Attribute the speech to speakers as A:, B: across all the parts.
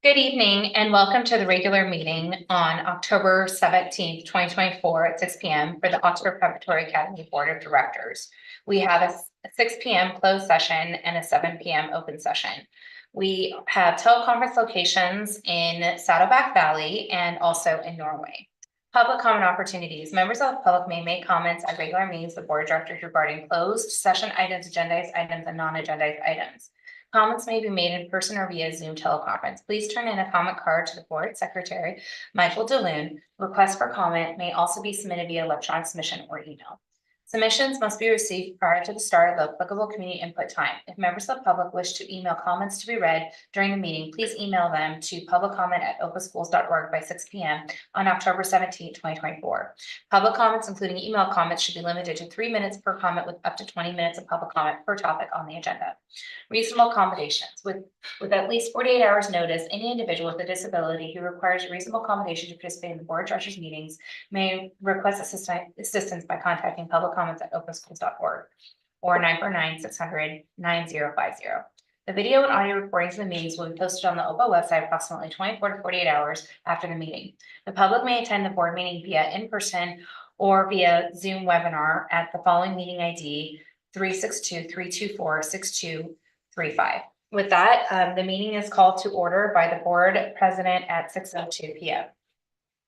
A: Good evening and welcome to the regular meeting on October 17th, 2024 at 6 p.m. for the Oxford Preparatory Academy Board of Directors. We have a 6 p.m. closed session and a 7 p.m. open session. We have teleconference locations in Saddleback Valley and also in Norway. Public comment opportunities. Members of the public may make comments at regular meetings of the Board of Directors regarding closed session items, agendized items, and non-agendized items. Comments may be made in person or via Zoom teleconference. Please turn in a comment card to the board secretary, Michael DeLune. Requests for comment may also be submitted via electronic submission or email. Submissions must be received prior to the start of the applicable community input time. If members of the public wish to email comments to be read during the meeting, please email them to publiccomment@opaschools.org by 6 p.m. on October 17, 2024. Public comments, including email comments, should be limited to 3 minutes per comment with up to 20 minutes of public comment per topic on the agenda. Reasonable accommodations. With at least 48 hours notice, any individual with a disability who requires reasonable accommodation to participate in the board of directors meetings may request assistance by contacting public comments at opaschools.org or 949-600-9050. The video and audio recordings of the meetings will be posted on the OPA website approximately 24 to 48 hours after the meeting. The public may attend the board meeting via in-person or via Zoom webinar at the following meeting ID 362-324-6235. With that, the meeting is called to order by the board president at 6:02 p.m.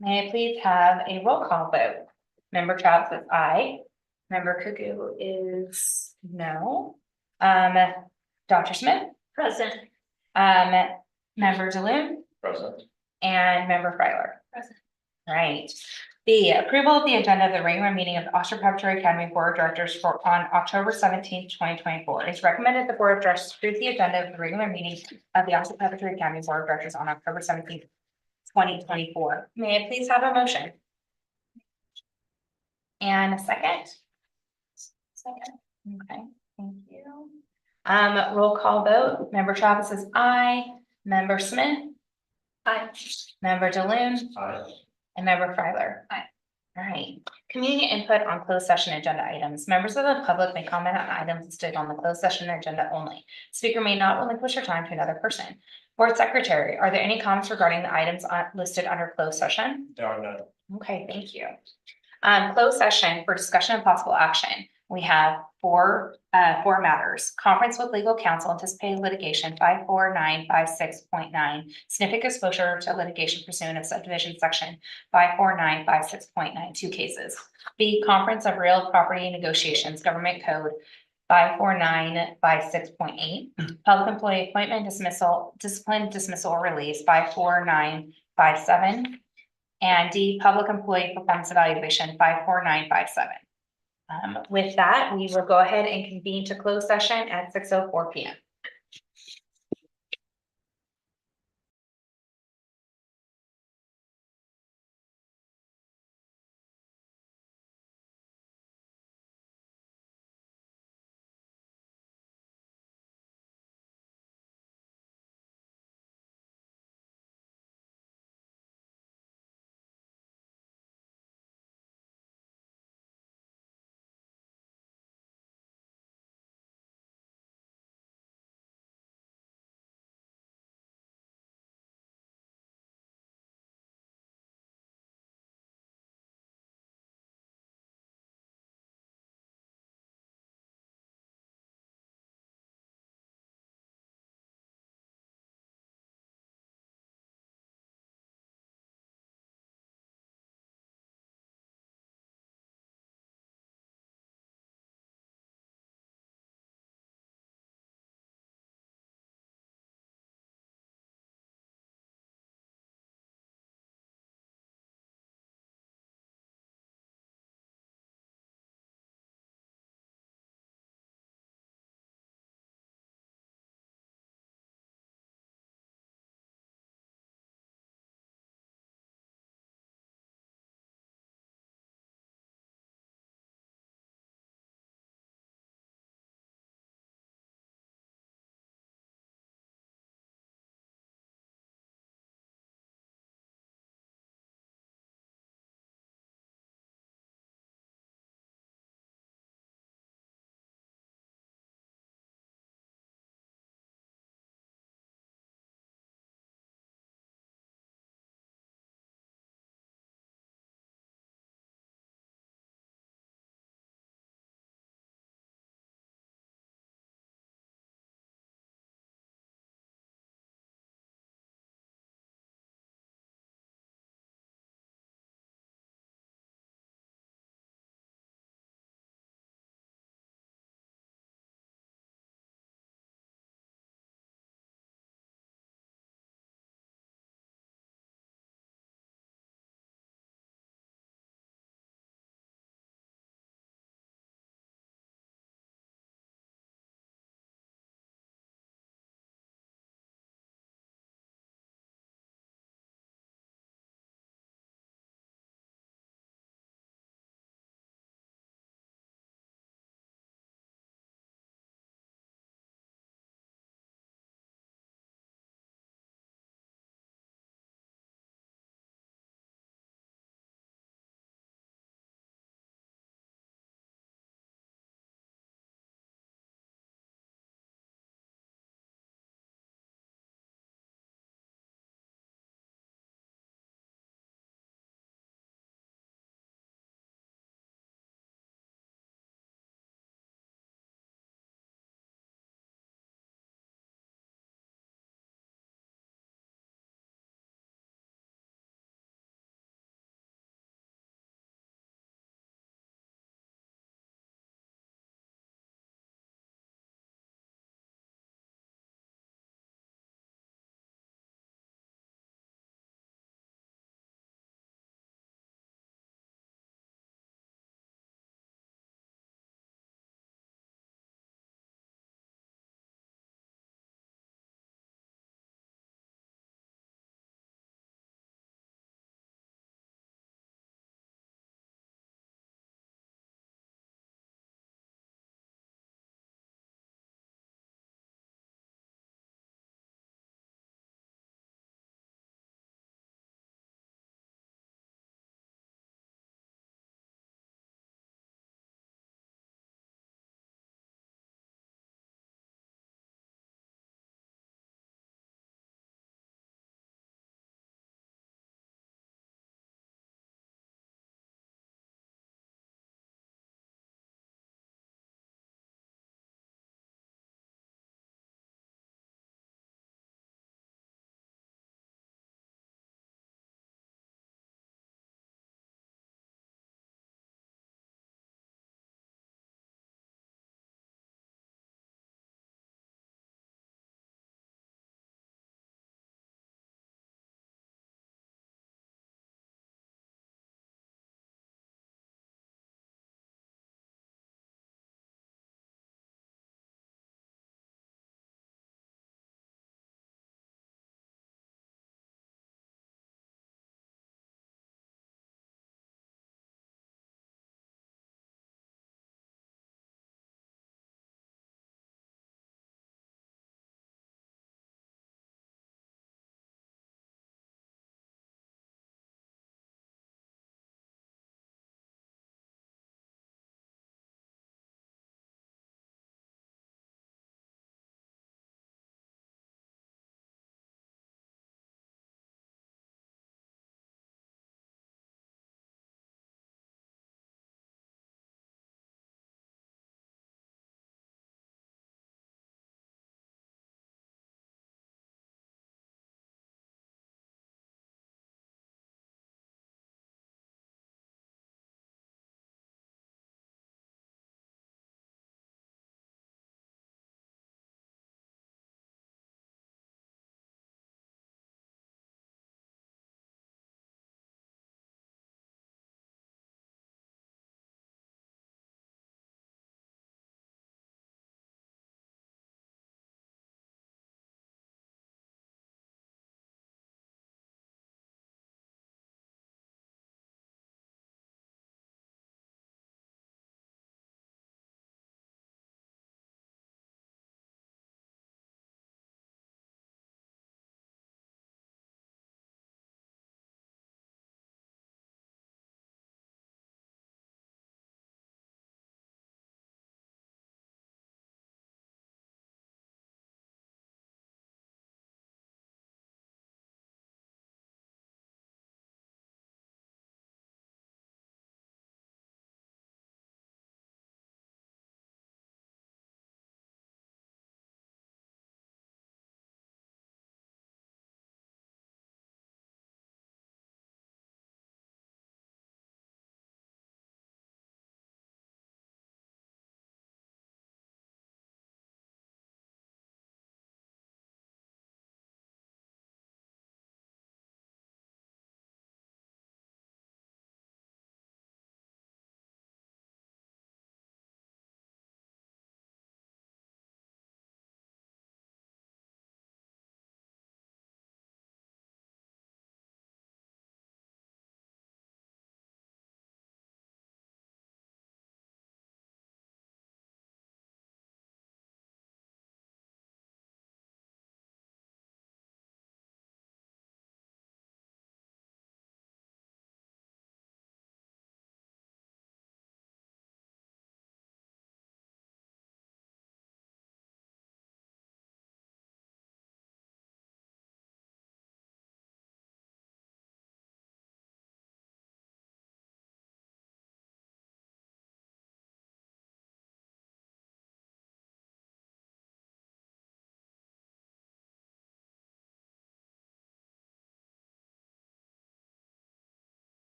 A: May I please have a roll call vote? Member Travis is aye. Member Cuckoo is no. Dr. Smith? Present. Member DeLune?
B: Present.
A: And Member Freiler?
C: Present.
A: Right. The approval of the agenda of the regular meeting of the Oxford Preparatory Academy Board of Directors on October 17th, 2024. It's recommended the Board of Directors approve the agenda of the regular meeting of the Oxford Preparatory Academy Board of Directors on October 17th, 2024. May I please have a motion? And a second? Second. Okay, thank you. Roll call vote. Member Travis is aye. Member Smith? Aye. Member DeLune?
B: Aye.
A: And Member Freiler?
C: Aye.
A: All right. Community input on closed session agenda items. Members of the public may comment on items listed on the closed session agenda only. Speaker may not relinquish their time to another person. Board Secretary, are there any comments regarding the items listed under closed session?
B: There are none.
A: Okay, thank you. Closed session for discussion and possible action. We have four matters. Conference with legal counsel, anticipated litigation 54956.9, significant exposure to litigation pursuant of subdivision section 54956.9, 2 cases. B, conference of real property negotiations, government code 54956.8, public employee appointment dismissal, discipline dismissal or release 54957. And D, public employee performance evaluation 54957. With that, we will go ahead and convene to close session at 6:04 p.m.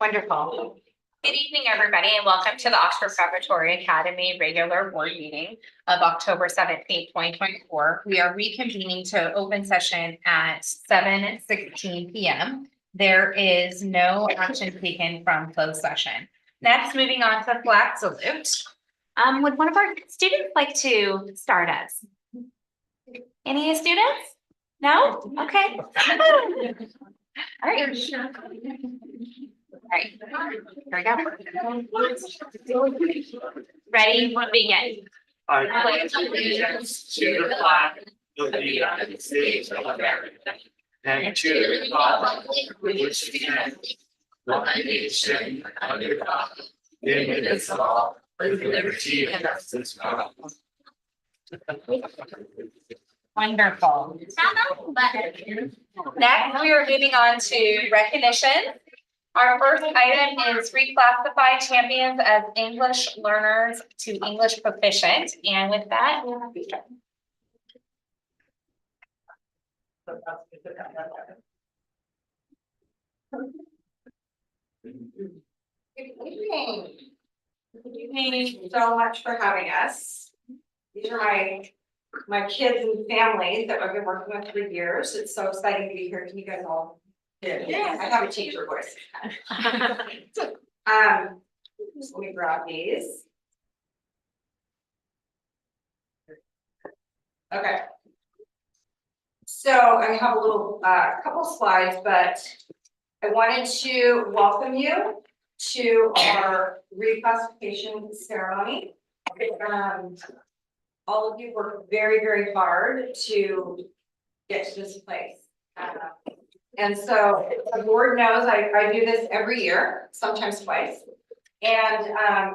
A: Wonderful. Good evening, everybody, and welcome to the Oxford Preparatory Academy regular board meeting of October 17th, 2024. We are reconvening to open session at 7:16 p.m. There is no action taken from closed session. Next, moving on to flag salute. Would one of our students like to start us? Any students? No? Okay. All right. All right, here we go. Ready, begin.
B: I pledge allegiance to the flag of the United States of America and to the republic which stands one nation under God, indivisible, with liberty and justice for all.
A: Wonderful. Next, we are moving on to recognition. Our first item is reclassify champions as English learners to English proficient. And with that, we'll have you start.
C: Good evening. Good evening so much for having us. These are my kids and families that I've been working with for years. It's so exciting to be here. Can you guys all? Yeah, I have a teacher voice. Let me grab these. Okay. So I have a little couple slides, but I wanted to welcome you to our reclassification ceremony. All of you worked very, very hard to get to this place. And so the board knows I do this every year, sometimes twice. And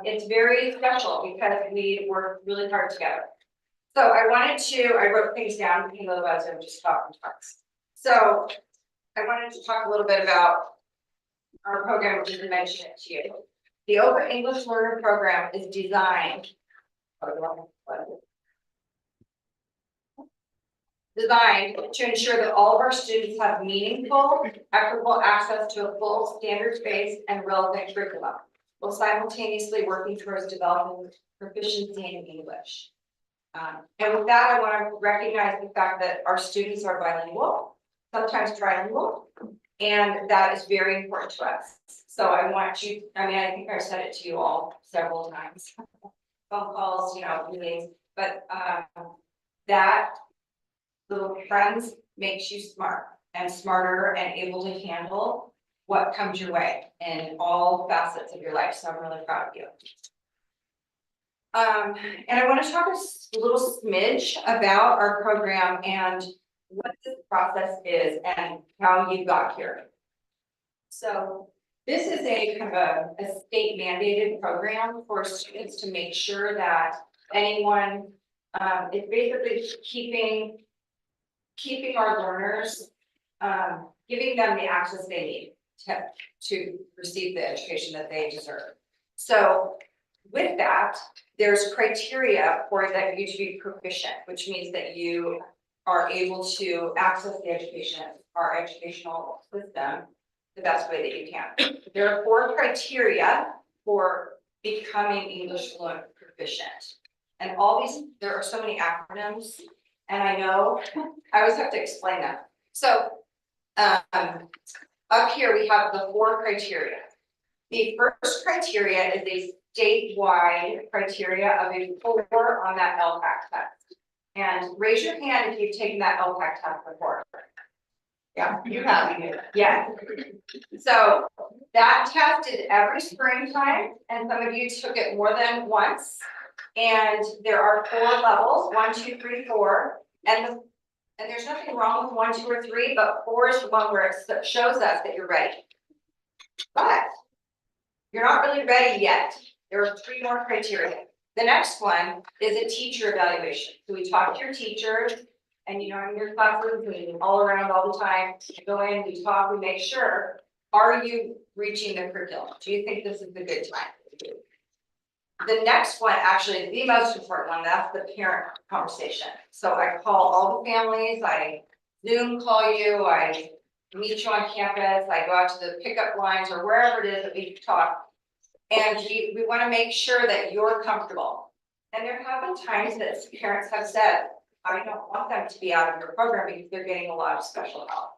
C: it's very special because we work really hard together. So I wrote things down because otherwise I would just talk and talk. So I wanted to talk a little bit about our program, which is mention it to you. The OPA English Learner Program is designed to ensure that all of our students have meaningful, equitable access to a full standards-based and relevant curriculum, while simultaneously working towards developing proficiency in English. And with that, I want to recognize the fact that our students are bilingual, sometimes trilingual, and that is very important to us. So I want you, I think I've said it to you all several times, phone calls, meetings, but that little friends makes you smart and smarter and able to handle what comes your way in all facets of your life. So I'm really proud of you. And I want to talk a little smidge about our program and what this process is and how you got here. So this is a kind of a state mandated program for students to make sure that anyone, it's basically keeping our learners, giving them the access they need to receive the education that they deserve. So with that, there's criteria for that you to be proficient, which means that you are able to access the education, our educational system, the best way that you can. There are 4 criteria for becoming English fluent proficient. And all these, there are so many acronyms, and I know I always have to explain them. So up here we have the 4 criteria. The first criteria is a statewide criteria of a 4 on that LPAC test. And raise your hand if you've taken that LPAC test before. Yeah, you have. Yeah. So that test is every springtime, and some of you took it more than once. And there are 4 levels, 1, 2, 3, 4. And there's nothing wrong with 1, 2, or 3, but 4 is the one where it shows us that you're ready. But you're not really ready yet. There are 3 more criteria. The next one is a teacher evaluation. So we talk to your teachers, and in your classes and all around all the time, you go in, we talk, we make sure, are you reaching the curriculum? Do you think this is a good time? The next one actually is the most important one, that's the parent conversation. So I call all the families, I Zoom call you, I meet you on campus, I go out to the pickup lines or wherever it is that we talk. And we wanna make sure that you're comfortable. And there have been times that parents have said, I don't want them to be out of your program because they're getting a lot of special help.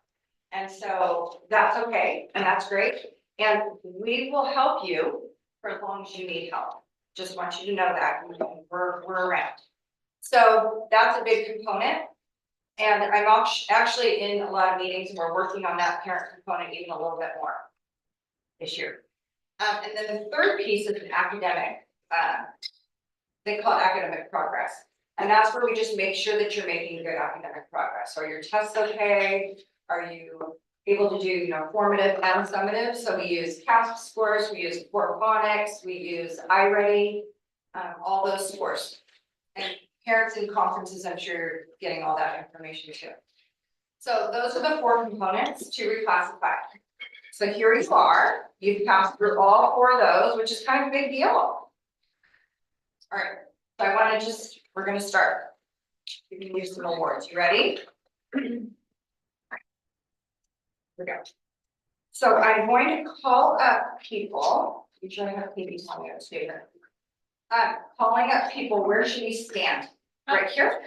C: And so that's okay, and that's great, and we will help you for as long as you need help. Just want you to know that, we're around. So that's a big component. And I'm actually in a lot of meetings, and we're working on that parent component even a little bit more this year. And then the third piece is an academic, they call it academic progress. And that's where we just make sure that you're making good academic progress. Are your tests okay? Are you able to do, you know, formative and summative? So we use CASP scores, we use core phonics, we use iReady, all those scores. And parents in conferences, I'm sure you're getting all that information too. So those are the 4 components to reclassify. So here you are, you've passed through all 4 of those, which is kind of a big deal. All right, so I want to we're going to start. Giving you some awards. You ready? Here we go. So I'm going to call up people. Usually I have people on the other statement. Calling up people. Where should we stand? Right here.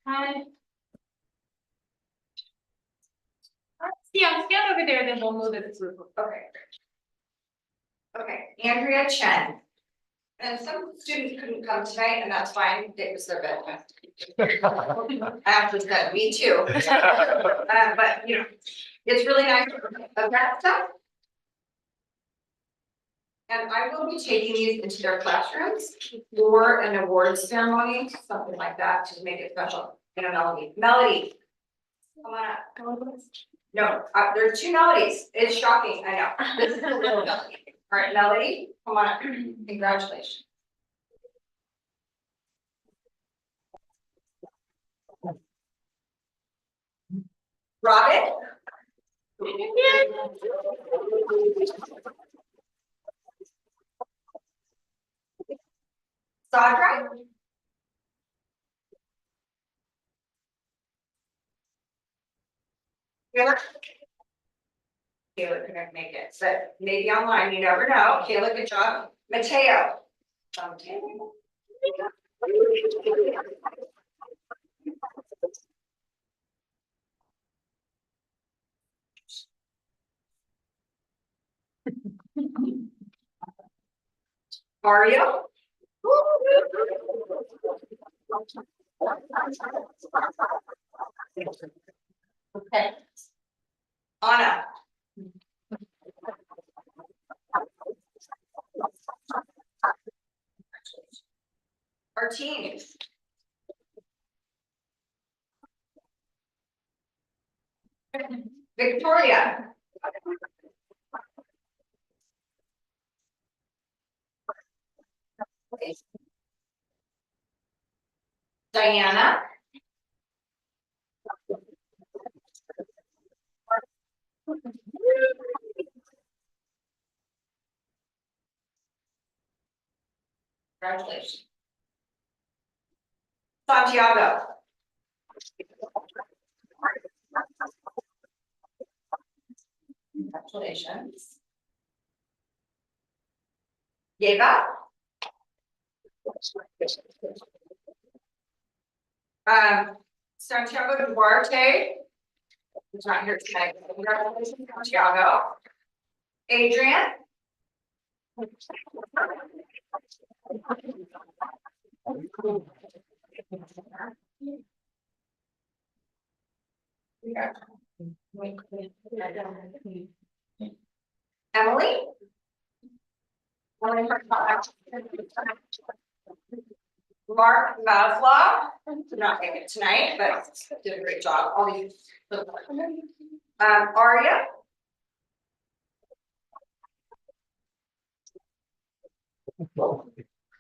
A: Hi. Yeah, stand over there, then we'll move it through.
C: Okay. Okay, Andrea Chen. And some students couldn't come tonight, and that's fine. It was their bedtime. After that, me too. But you know, it's really nice of that stuff. And I will be taking these into their classrooms for an awards ceremony, something like that, to make it special. You know, Melody, come on up. No, there are 2 Melodies. It's shocking, I know. This is a little Melody. All right, Melody, come on up. Congratulations. Robin? Sandra? Kayla? Kayla couldn't make it, but maybe online, you never know. Kayla, good job. Mateo? Mario? Okay. Anna? Our teams. Victoria? Diana? Congratulations. Santiago? Congratulations. Yeva? Santiago Duarte? Who's not here tonight. Congratulations, Santiago. Adrian? Emily? Mark Maslow, did not make it tonight, but did a great job. All these. Aria?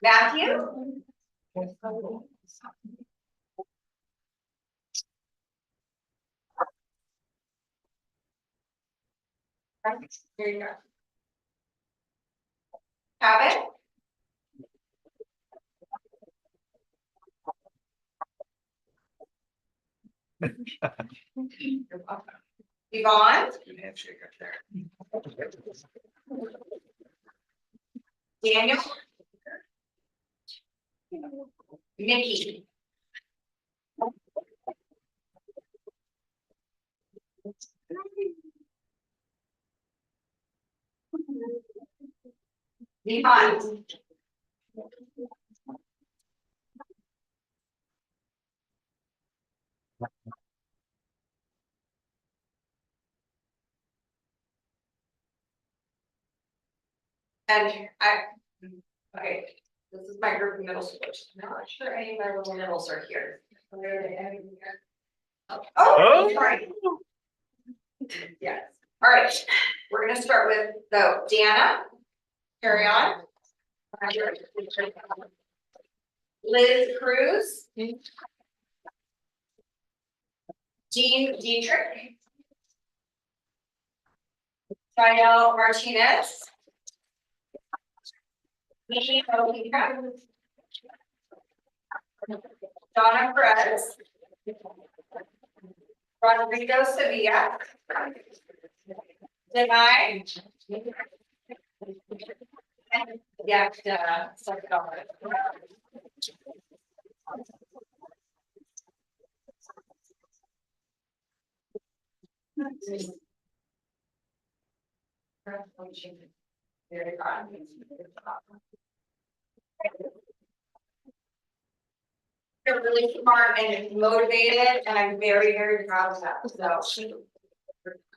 C: Matthew? Here you go. Cabot? You're welcome. Yvonne,
B: Good handshake right there.
C: Daniel. Nikki. Yvonne. And okay, this is my group of middle schoolers. I'm not sure any of my little middles are here. Where are they? Any of them here? Oh, sorry. Yes, all right, we're gonna start with, so Deanna, carry on. Liz Cruz. Jean Dietrich. Danielle Martinez. Nikki Mojica. Donna Perez. Rodrigo Sevilla. Denai. Yeah, sorry. Very proud. They're really smart and motivated, and I'm very, very proud of them, so.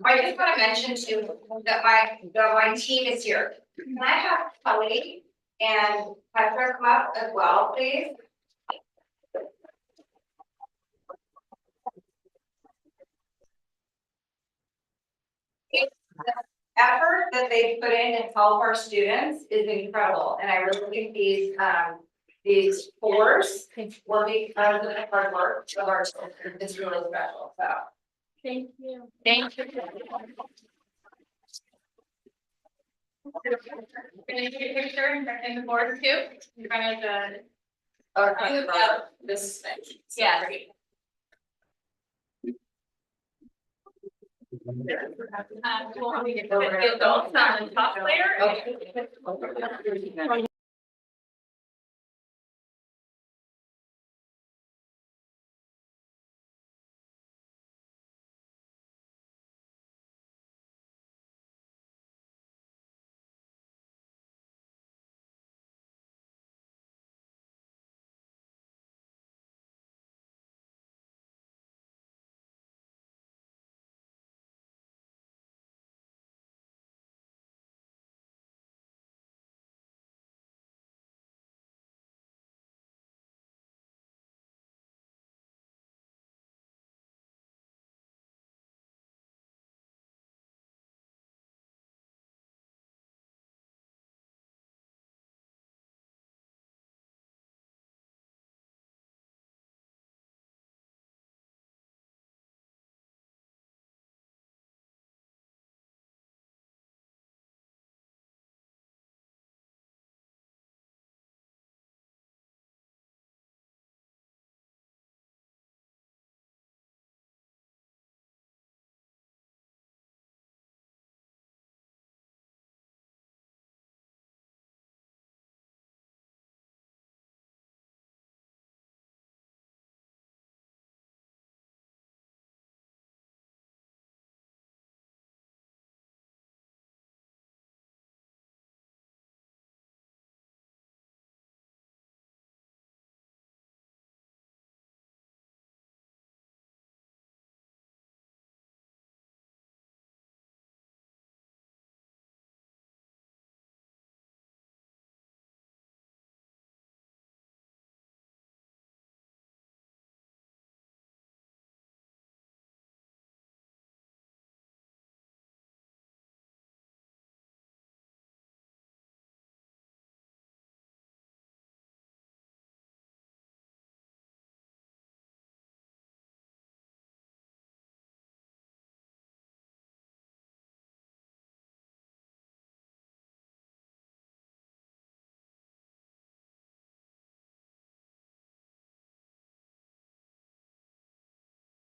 C: I just want to mention too, that my team is here. Can I have Kelly and Petra come up as well, please? The effort that they put in to help our students is incredible, and I really think these fours will be because of the hard work of our children. It's really special, so.
A: Thank you. Thank you. Can you take a picture in the board too? In front of the.
C: This thing.
A: Yeah. We'll get the adults on the top layer.
C: Okay.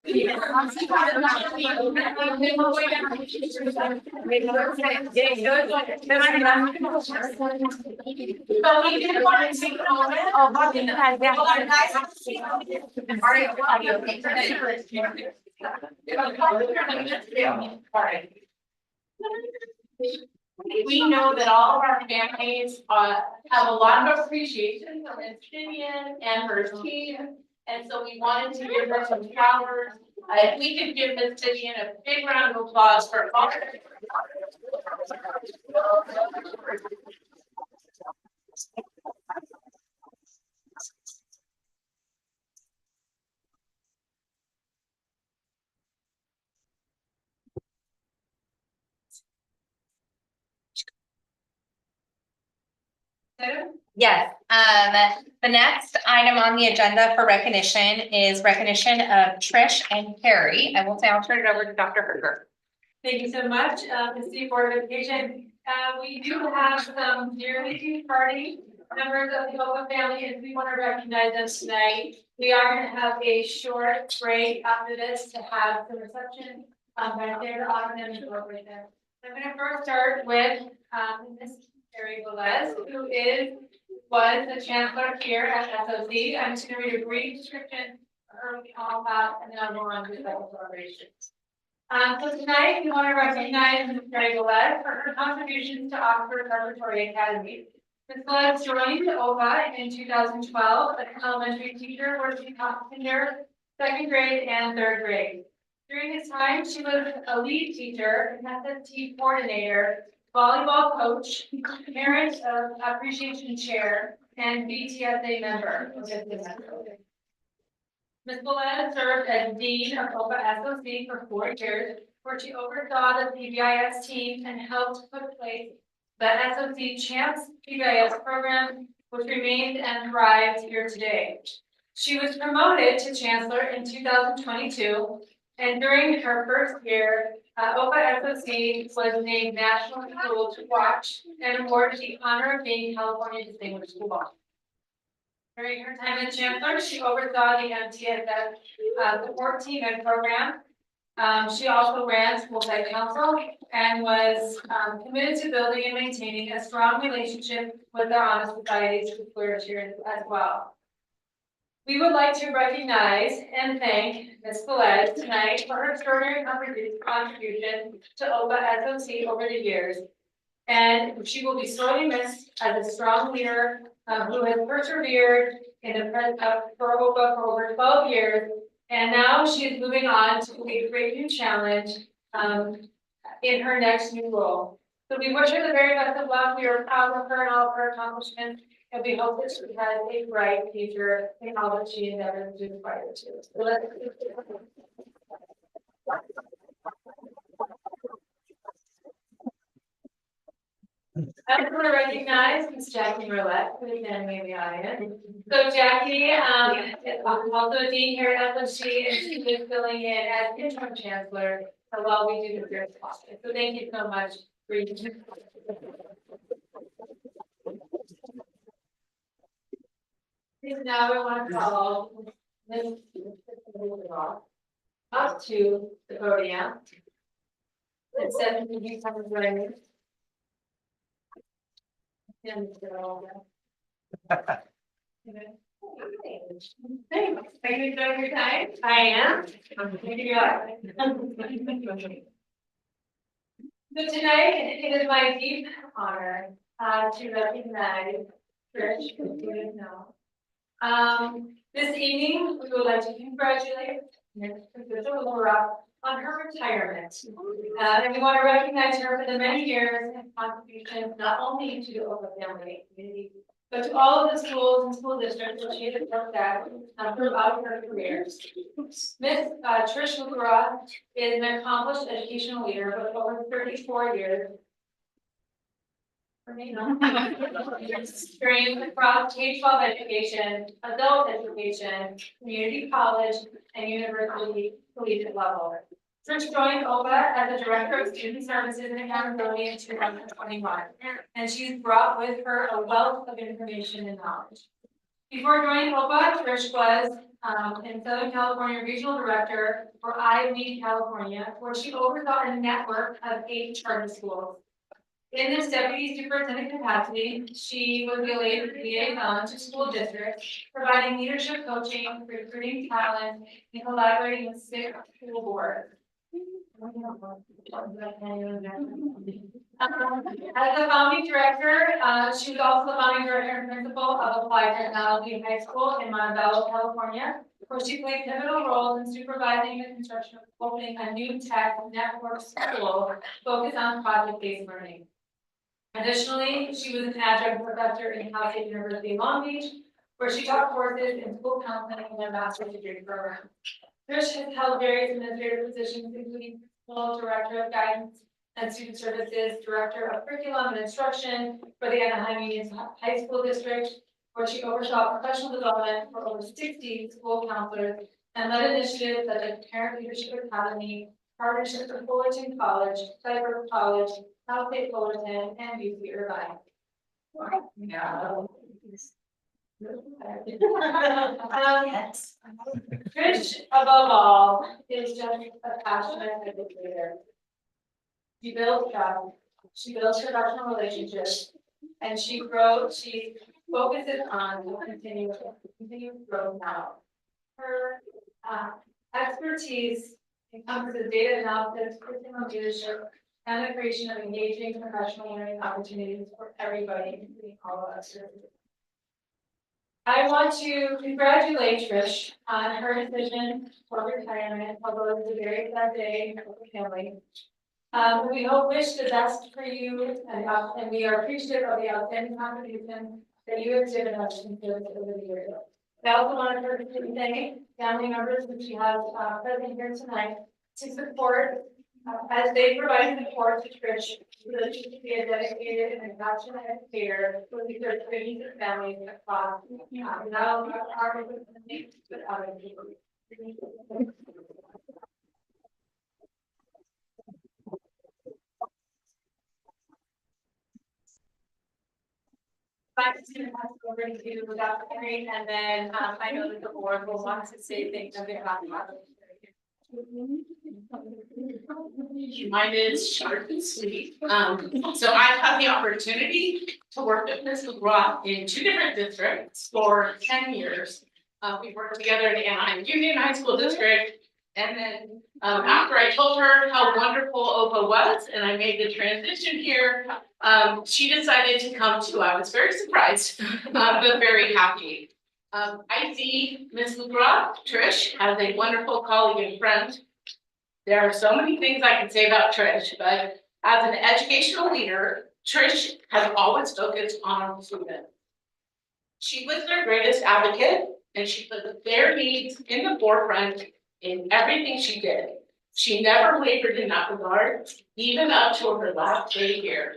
D: So we did want to take a moment. Oh, we know that all of our families have a lot of appreciation for Ms. Vivian and her team. And so we wanted to give her some flowers. If we could give Ms. Vivian a big round of applause for all.
A: Yes, the next item on the agenda for recognition is recognition of Trish and Carrie. I will say I'll turn it over to Dr. Herger.
D: Thank you so much, the City Board of Education. We do have some yearly tea party members of the OPA family, and we want to recognize them tonight. We are going to have a short break after this to have the reception right there to honor them and celebrate them. I'm going to first start with Ms. Carrie Velez, who was the chancellor here at SOC. I'm just going to read a brief description of her all about, and then I'll go on to the celebrations. So tonight we want to recognize Ms. Carrie Velez for her contributions to Oxford Preparatory Academy. Ms. Velez joined OPA in 2012 as an elementary teacher, where she taught kinder, second grade, and third grade. During this time, she was a lead teacher, an SST coordinator, volleyball coach, parent of appreciation chair, and BTSA member. Ms. Velez served as Dean of OPA SOC for 4 years, where she oversaw the PBIS team and helped put in place the SOC Champs PBIS program, which remained and thrives here today. She was promoted to Chancellor in 2022, and during her first year, OPA SOC was named National School to Watch and awarded the honor of being California Distinguished School. During her time as Chancellor, she oversaw the MTSS support team and program. She also ran school site council and was committed to building and maintaining a strong relationship with our honor societies with here as well. We would like to recognize and thank Ms. Velez tonight for her extraordinary contribution to OPA SOC over the years. And she will be sorely missed as a strong leader who has persevered in the for OPA for over 12 years. And now she is moving on to a great new challenge in her next new role. So we wish her the very best of luck. We are proud of her and all of her accomplishments. And we hope that she has a bright future in all that she endeavors to aspire to. So let's I just want to recognize Ms. Jackie Roulette, who is standing in the audience. So Jackie is also a dean here at SOC, and she is filling in as interim chancellor while we do the first process. So thank you so much for your. Now we want to call Ms. up to the podium. And 17 comes right. Thanks. Are you enjoying your time? I am. So tonight, it is my deep honor to recognize Trish, who you guys know. This evening, we would like to congratulate Ms. Laura on her retirement. And we want to recognize her for the many years and contributions, not only to the OPA family community, but to all of the schools and school districts that she has worked at throughout her career. Ms. Trish McGraw is an accomplished educational leader with over 34 years. Experience across K-12 education, adult education, community college, and university collegiate level. Trish joined OPA as the Director of Student Services and Accountability in 2021, and she's brought with her a wealth of information and knowledge. Before joining OPA, Trish was in Southern California Regional Director for IME California, where she oversaw a network of 8 charter schools. In this deputy superintendent capacity, she was the liaison to school districts, providing leadership coaching, recruiting talent, and collaborating with 6 school boards. As the founding director, she was also the founding director and principal of Applied Technology High School in Montebello, California, where she played pivotal roles in supervising the construction of opening a new tech network school focused on project-based learning. Additionally, she was an adjunct professor in Cal State University Long Beach, where she taught courses in school counseling and a master's degree program. Trish has held various administrative positions, including principal, director of guidance and student services, director of curriculum and instruction for the Anaheim Union High School District, where she oversaw professional development for over 60 school counselors and led initiatives such as Parent Leadership Academy, partnerships with Fullerton College, Cyber College, Cal State Fullerton, and UC Irvine. Trish, above all, is just a passionate educator. She builds trust, she builds professional relationships, and she focuses on continued growth now. Her expertise encompasses data analysis, curriculum leadership, and the creation of engaging professional learning opportunities for everybody, including all of us. I want to congratulate Trish on her decision for retirement, although it's a very sad day for the family. We wish the best for you, and we are appreciative of the outstanding contribution that you have given us in service over the years. I also want to thank family members, which we have present here tonight, to support as they provide support to Trish, so that she can be a dedicated and passionate educator who serves students and families across not only our community, but other people. I'm just going to pass it over to Dr. Henry, and then I know that the board will want to say things on behalf of others.
E: Mine is short and sweet. So I've had the opportunity to work with Ms. McGraw in 2 different districts for 10 years. We worked together in the Anaheim Union High School District. And then after I told her how wonderful OPA was and I made the transition here, she decided to come too. I was very surprised, but very happy. I see Ms. McGraw, Trish, as a wonderful colleague and friend. There are so many things I can say about Trish, but as an educational leader, Trish has always focused on our students. She was their greatest advocate, and she put their needs in the forefront in everything she did. She never wavered in that regard, even up to her last day here.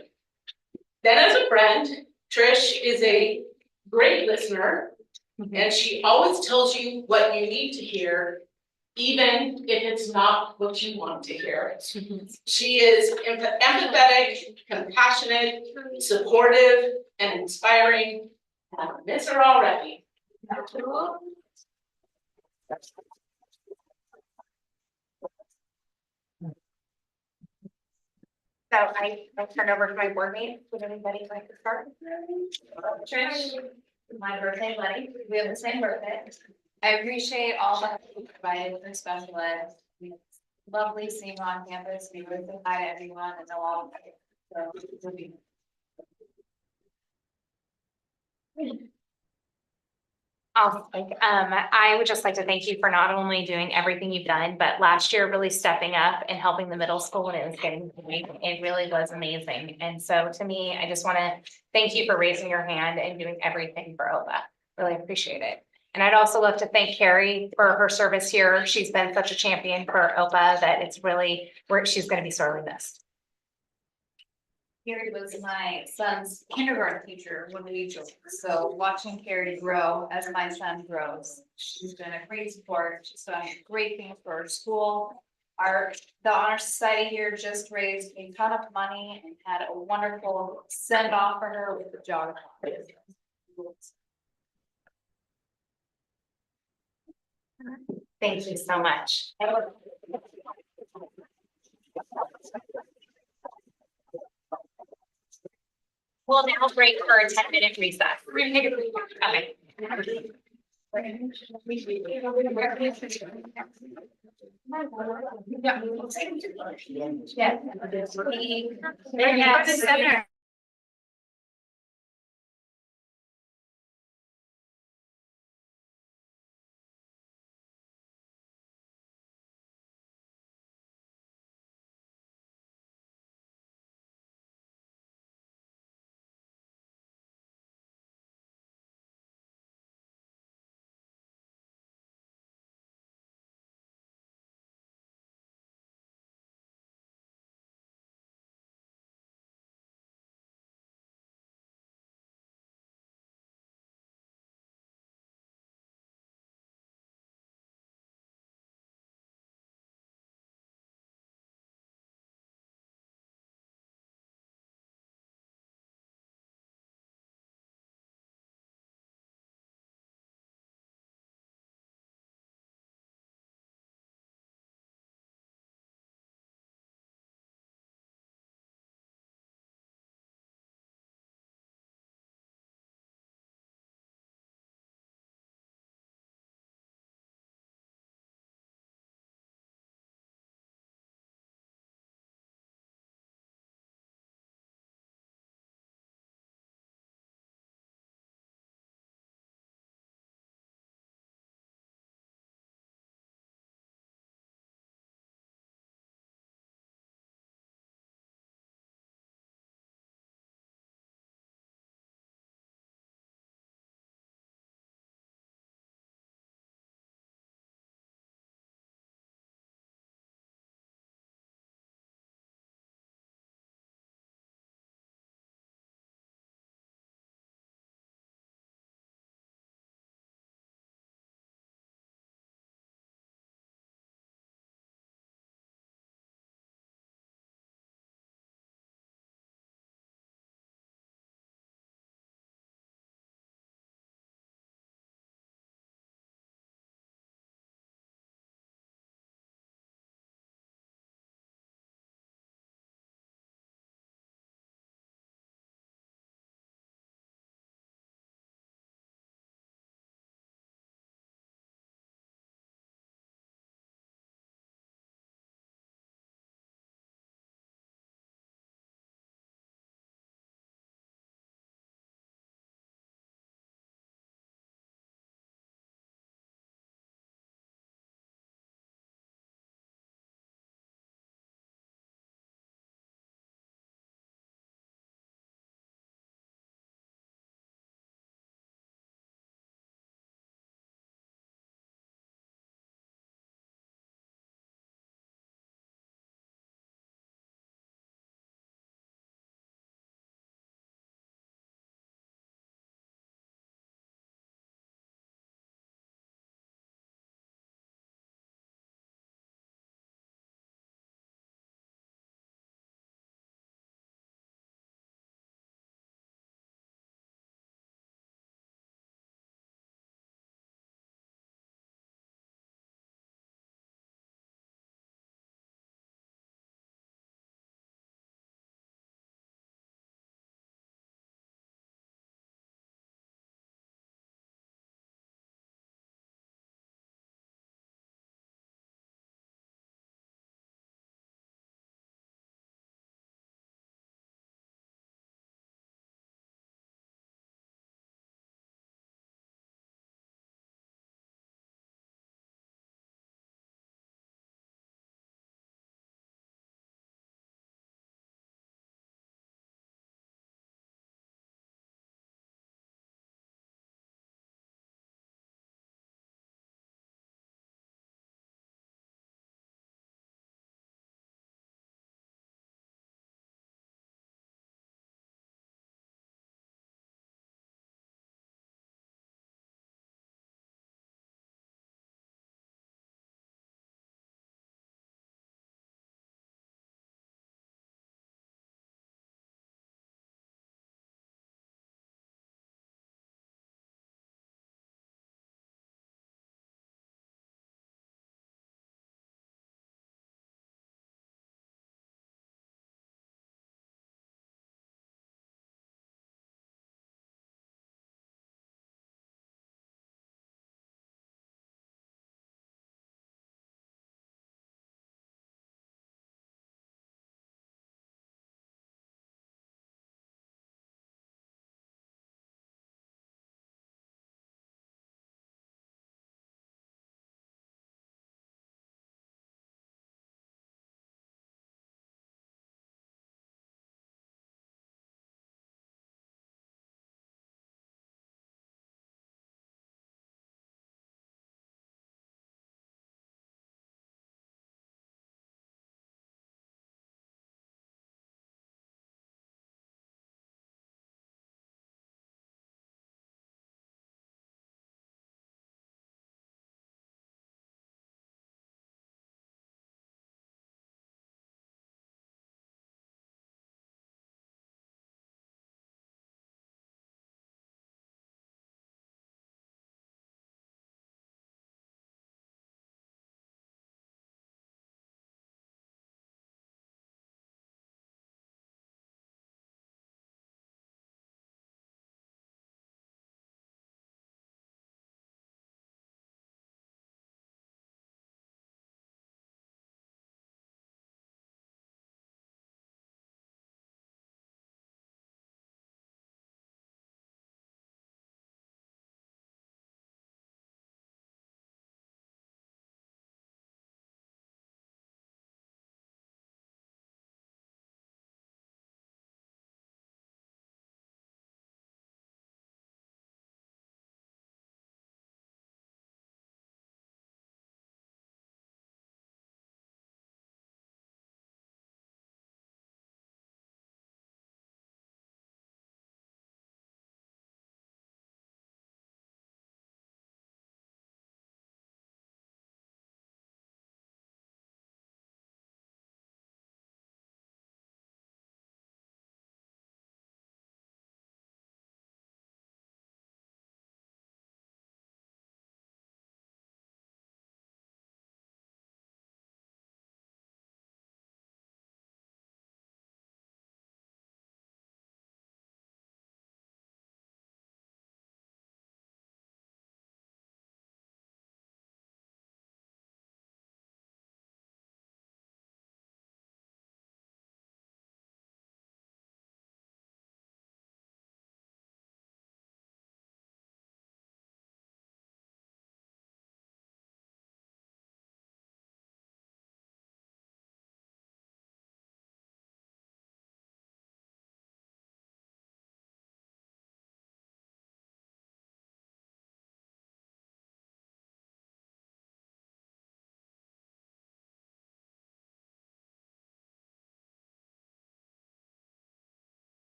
E: Then as a friend, Trish is a great listener, and she always tells you what you need to hear, even if it's not what you want to hear. She is empathetic, compassionate, supportive, and inspiring. I miss her already.
A: So I turn over to my board mate. Would anybody like to start?
F: Trish, my birthday buddy, we have the same birthday. I appreciate all that you provided for special ed. It's lovely seeing you on campus. We would say hi to everyone and know all of you. So it would be.
A: I would just like to thank you for not only doing everything you've done, but last year really stepping up and helping the middle school when it was getting big. It really was amazing. And so to me, I just want to thank you for raising your hand and doing everything for OPA. Really appreciate it. And I'd also love to thank Carrie for her service here. She's been such a champion for OPA that it's really where she's going to be sorely missed.
F: Carrie was my son's kindergarten teacher when we joined. So watching Carrie grow as my son grows, she's been a great support. She's done great things for our school. The Honor Society here just raised a ton of money and had a wonderful send off for her with the jog.
A: Thank you so much. We'll now break for a 10-minute recess. We're gonna take a break. Okay. Yeah.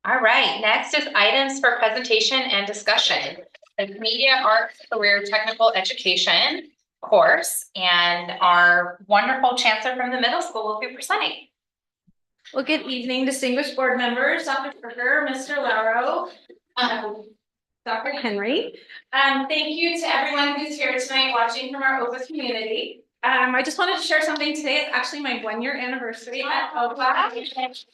A: All right, next is items for presentation and discussion. The Media Arts Career Technical Education course, and our wonderful chancellor from the middle school will be presenting.
D: Well, good evening, distinguished board members, Dr. Berger, Mr. Lauro, Dr. Henry. Thank you to everyone who's here tonight watching from our OPA community. I just wanted to share something today. It's actually my 1-year anniversary at OPA.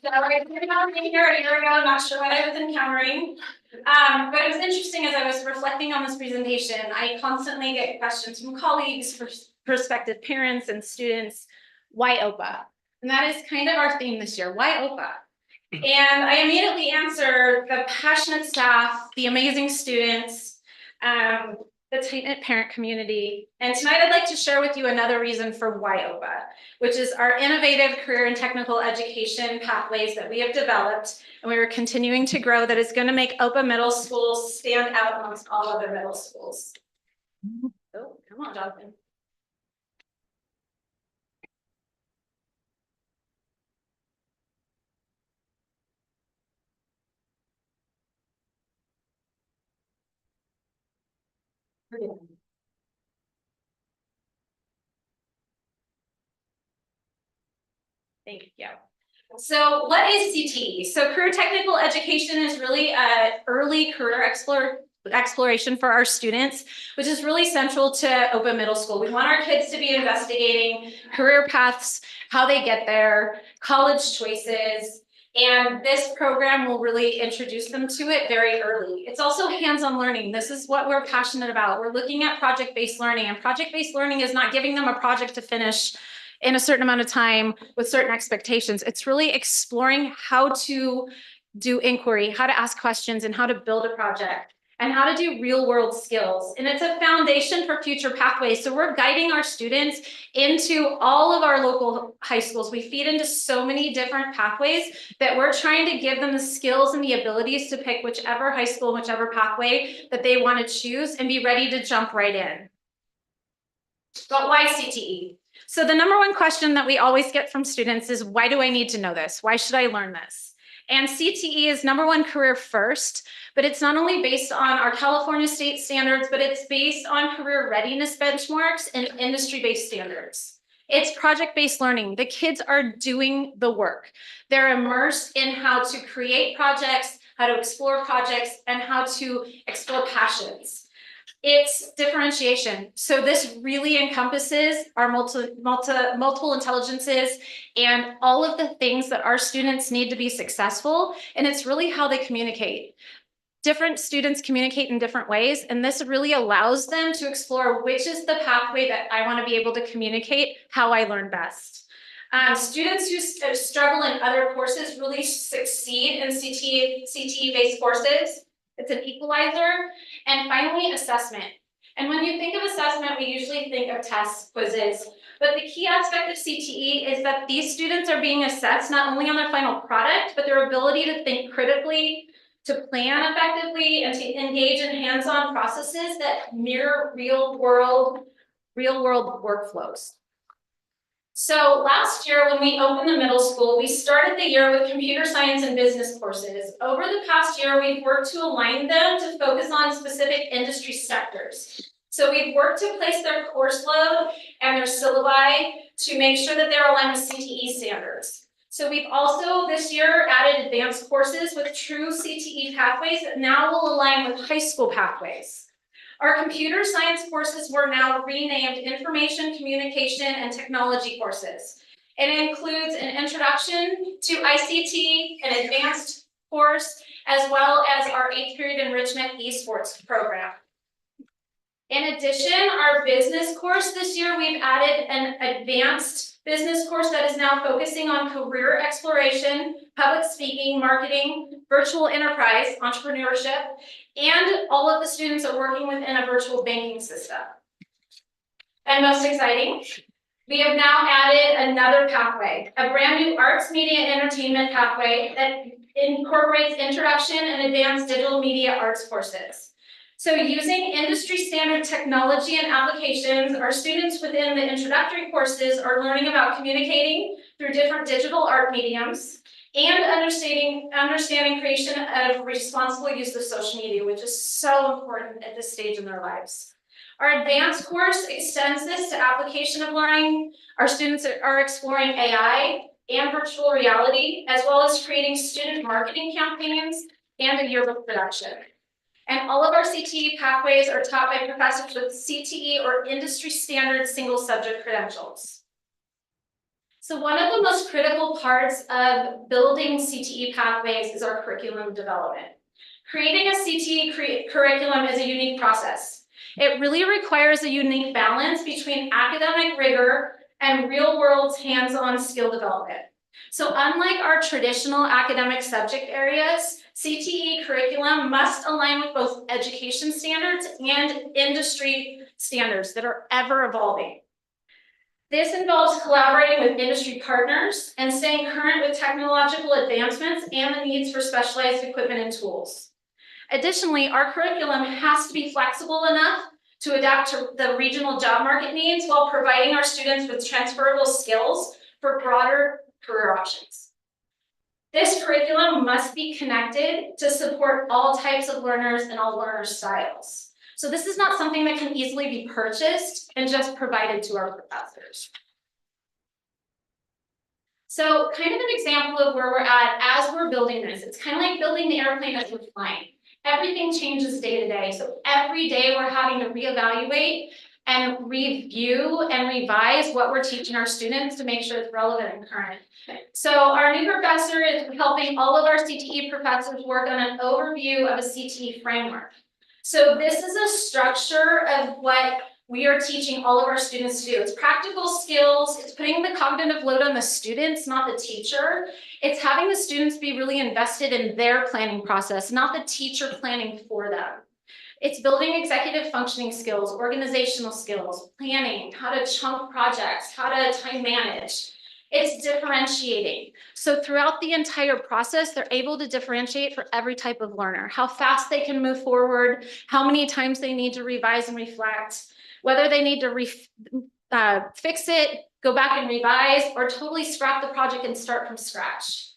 D: So I did not be here a year ago. I'm not sure what I was encountering. But it was interesting as I was reflecting on this presentation. I constantly get questions from colleagues, prospective parents and students, why OPA? And that is kind of our theme this year, why OPA? And I immediately answer the passionate staff, the amazing students, the tight-knit parent community. And tonight I'd like to share with you another reason for why OPA, which is our innovative career and technical education pathways that we have developed and we are continuing to grow that is going to make OPA middle schools stand out amongst all other middle schools. Oh, come on, Jonathan. Thank you. So what is CTE? So career technical education is really an early career exploration for our students, which is really central to OPA Middle School. We want our kids to be investigating career paths, how they get there, college choices, and this program will really introduce them to it very early. It's also hands-on learning. This is what we're passionate about. We're looking at project-based learning, and project-based learning is not giving them a project to finish in a certain amount of time with certain expectations. It's really exploring how to do inquiry, how to ask questions, and how to build a project, and how to do real world skills. And it's a foundation for future pathways. So we're guiding our students into all of our local high schools. We feed into so many different pathways that we're trying to give them the skills and the abilities to pick whichever high school, whichever pathway that they want to choose and be ready to jump right in. But why CTE? So the number one question that we always get from students is, why do I need to know this? Why should I learn this? And CTE is number one career first, but it's not only based on our California state standards, but it's based on career readiness benchmarks and industry-based standards. It's project-based learning. The kids are doing the work. They're immersed in how to create projects, how to explore projects, and how to explore passions. It's differentiation. So this really encompasses our multiple intelligences and all of the things that our students need to be successful. And it's really how they communicate. Different students communicate in different ways, and this really allows them to explore which is the pathway that I want to be able to communicate how I learn best. Students who struggle in other courses really succeed in CTE-based courses. It's an equalizer. And finally, assessment. And when you think of assessment, we usually think of tests, quizzes, but the key aspect of CTE is that these students are being assessed not only on their final product, but their ability to think critically, to plan effectively, and to engage in hands-on processes that mirror real world workflows. So last year, when we opened the middle school, we started the year with computer science and business courses. Over the past year, we've worked to align them to focus on specific industry sectors. So we've worked to place their course load and their syllabi to make sure that they're aligned with CTE standards. So we've also this year added advanced courses with true CTE pathways that now will align with high school pathways. Our computer science courses were now renamed Information, Communication, and Technology courses. It includes an introduction to ICT, an advanced course, as well as our 8th period enrichment esports program. In addition, our business course this year, we've added an advanced business course that is now focusing on career exploration, public speaking, marketing, virtual enterprise, entrepreneurship, and all of the students are working within a virtual banking system. And most exciting, we have now added another pathway, a brand new arts, media, and entertainment pathway that incorporates introduction and advanced digital media arts courses. So using industry standard technology and applications, our students within the introductory courses are learning about communicating through different digital art mediums, and understanding creation of responsible use of social media, which is so important at this stage in their lives. Our advanced course extends this to application of learning. Our students are exploring AI and virtual reality, as well as creating student marketing campaigns and a yearbook production. And all of our CTE pathways are taught by professors with CTE or industry standard single subject credentials. So one of the most critical parts of building CTE pathways is our curriculum development. Creating a CTE curriculum is a unique process. It really requires a unique balance between academic rigor and real-world hands-on skill development. So unlike our traditional academic subject areas, CTE curriculum must align with both education standards and industry standards that are ever evolving. This involves collaborating with industry partners and staying current with technological advancements and the needs for specialized equipment and tools. Additionally, our curriculum has to be flexible enough to adapt to the regional job market needs while providing our students with transferable skills for broader career options. This curriculum must be connected to support all types of learners and all learner styles. So this is not something that can easily be purchased and just provided to our professors. So kind of an example of where we're at as we're building this, it's kind of like building the airplane as we're flying. Everything changes day to day. So every day we're having to reevaluate and review and revise what we're teaching our students to make sure it's relevant and current. So our new professor is helping all of our CTE professors work on an overview of a CTE framework. So this is a structure of what we are teaching all of our students to do. It's practical skills, it's putting the cognitive load on the students, not the teacher. It's having the students be really invested in their planning process, not the teacher planning for them. It's building executive functioning skills, organizational skills, planning, how to chunk projects, how to time manage. It's differentiating. So throughout the entire process, they're able to differentiate for every type of learner, how fast they can move forward, how many times they need to revise and reflect, whether they need to fix it, go back and revise, or totally scrap the project and start from scratch.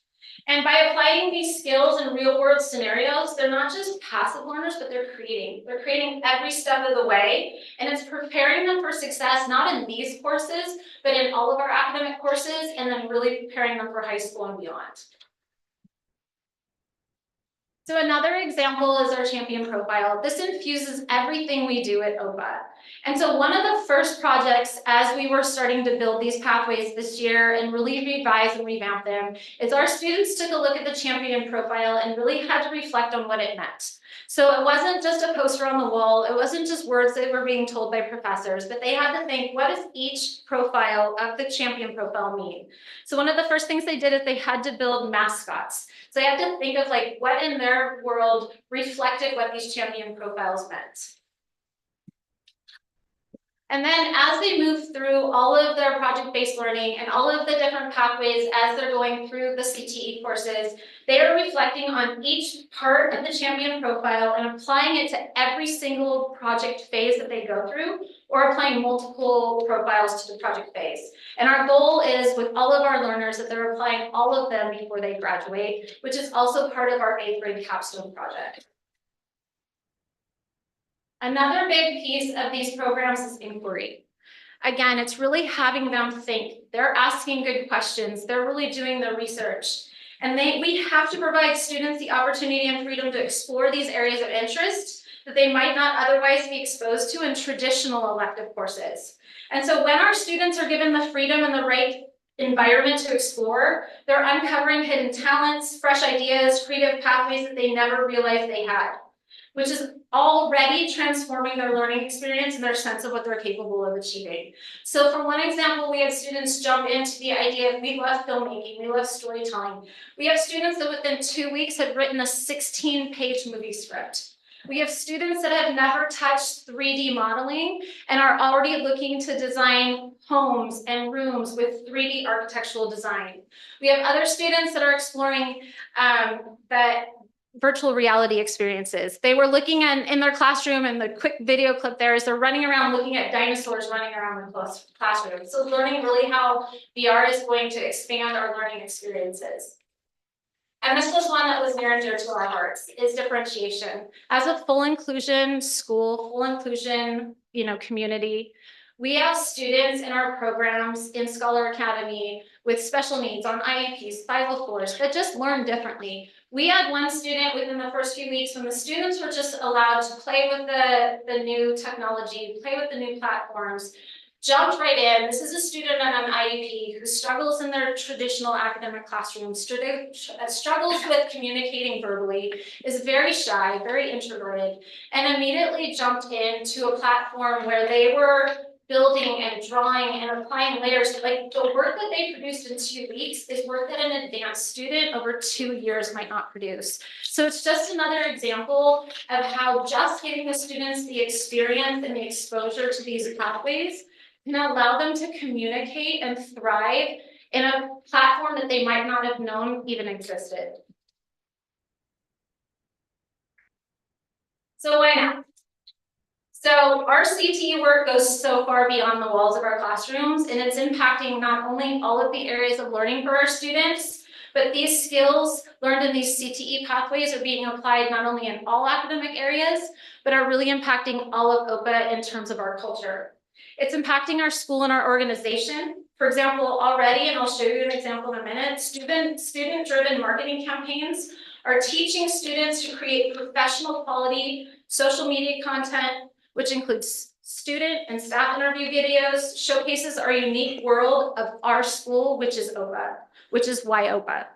D: And by applying these skills in real world scenarios, they're not just passive learners, but they're creating. They're creating every step of the way, and it's preparing them for success, not in these courses, but in all of our academic courses, and then really preparing them for high school and beyond. So another example is our champion profile. This infuses everything we do at OPA. And so one of the first projects as we were starting to build these pathways this year and really revise and revamp them is our students took a look at the champion profile and really had to reflect on what it meant. So it wasn't just a poster on the wall, it wasn't just words that were being told by professors, but they had to think, what does each profile of the champion profile mean? So one of the first things they did is they had to build mascots. So they had to think of like what in their world reflected what these champion profiles meant. And then as they move through all of their project-based learning and all of the different pathways as they're going through the CTE courses, they are reflecting on each part of the champion profile and applying it to every single project phase that they go through, or applying multiple profiles to the project phase. And our goal is with all of our learners that they're applying all of them before they graduate, which is also part of our 8th grade capstone project. Another big piece of these programs is inquiry. Again, it's really having them think. They're asking good questions. They're really doing the research. And we have to provide students the opportunity and freedom to explore these areas of interest that they might not otherwise be exposed to in traditional elective courses. And so when our students are given the freedom and the right environment to explore, they're uncovering hidden talents, fresh ideas, creative pathways that they never realized they had, which is already transforming their learning experience and their sense of what they're capable of achieving. So for one example, we had students jump into the idea of, we love filmmaking, we love storytelling. We have students that within 2 weeks had written a 16-page movie script. We have students that have never touched 3D modeling and are already looking to design homes and rooms with 3D architectural design. We have other students that are exploring that virtual reality experiences. They were looking in their classroom, and the quick video clip there is they're running around looking at dinosaurs running around in the classroom. So learning really how VR is going to expand our learning experiences. And this was one that was near and dear to our hearts, is differentiation. As a full inclusion school, full inclusion, community, we have students in our programs in Scholar Academy with special needs on IEPs, 504s, that just learn differently. We had one student within the first few weeks when the students were just allowed to play with the new technology, play with the new platforms, jumped right in. This is a student on an IEP who struggles in their traditional academic classroom, struggles with communicating verbally, is very shy, very introverted, and immediately jumped into a platform where they were building and drawing and applying layers. Like the work that they produced in 2 weeks is work that an advanced student over 2 years might not produce. So it's just another example of how just giving the students the experience and the exposure to these pathways can allow them to communicate and thrive in a platform that they might not have known even existed. So why not? So our CTE work goes so far beyond the walls of our classrooms, and it's impacting not only all of the areas of learning for our students, but these skills learned in these CTE pathways are being applied not only in all academic areas, but are really impacting all of OPA in terms of our culture. It's impacting our school and our organization. For example, already, and I'll show you an example in a minute, student-driven marketing campaigns are teaching students to create professional quality social media content, which includes student and staff interview videos, showcases our unique world of our school, which is OPA, which is why OPA.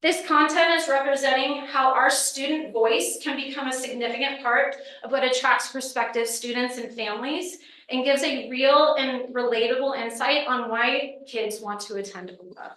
D: This content is representing how our student voice can become a significant part of what attracts prospective students and families, and gives a real and relatable insight on why kids want to attend OPA.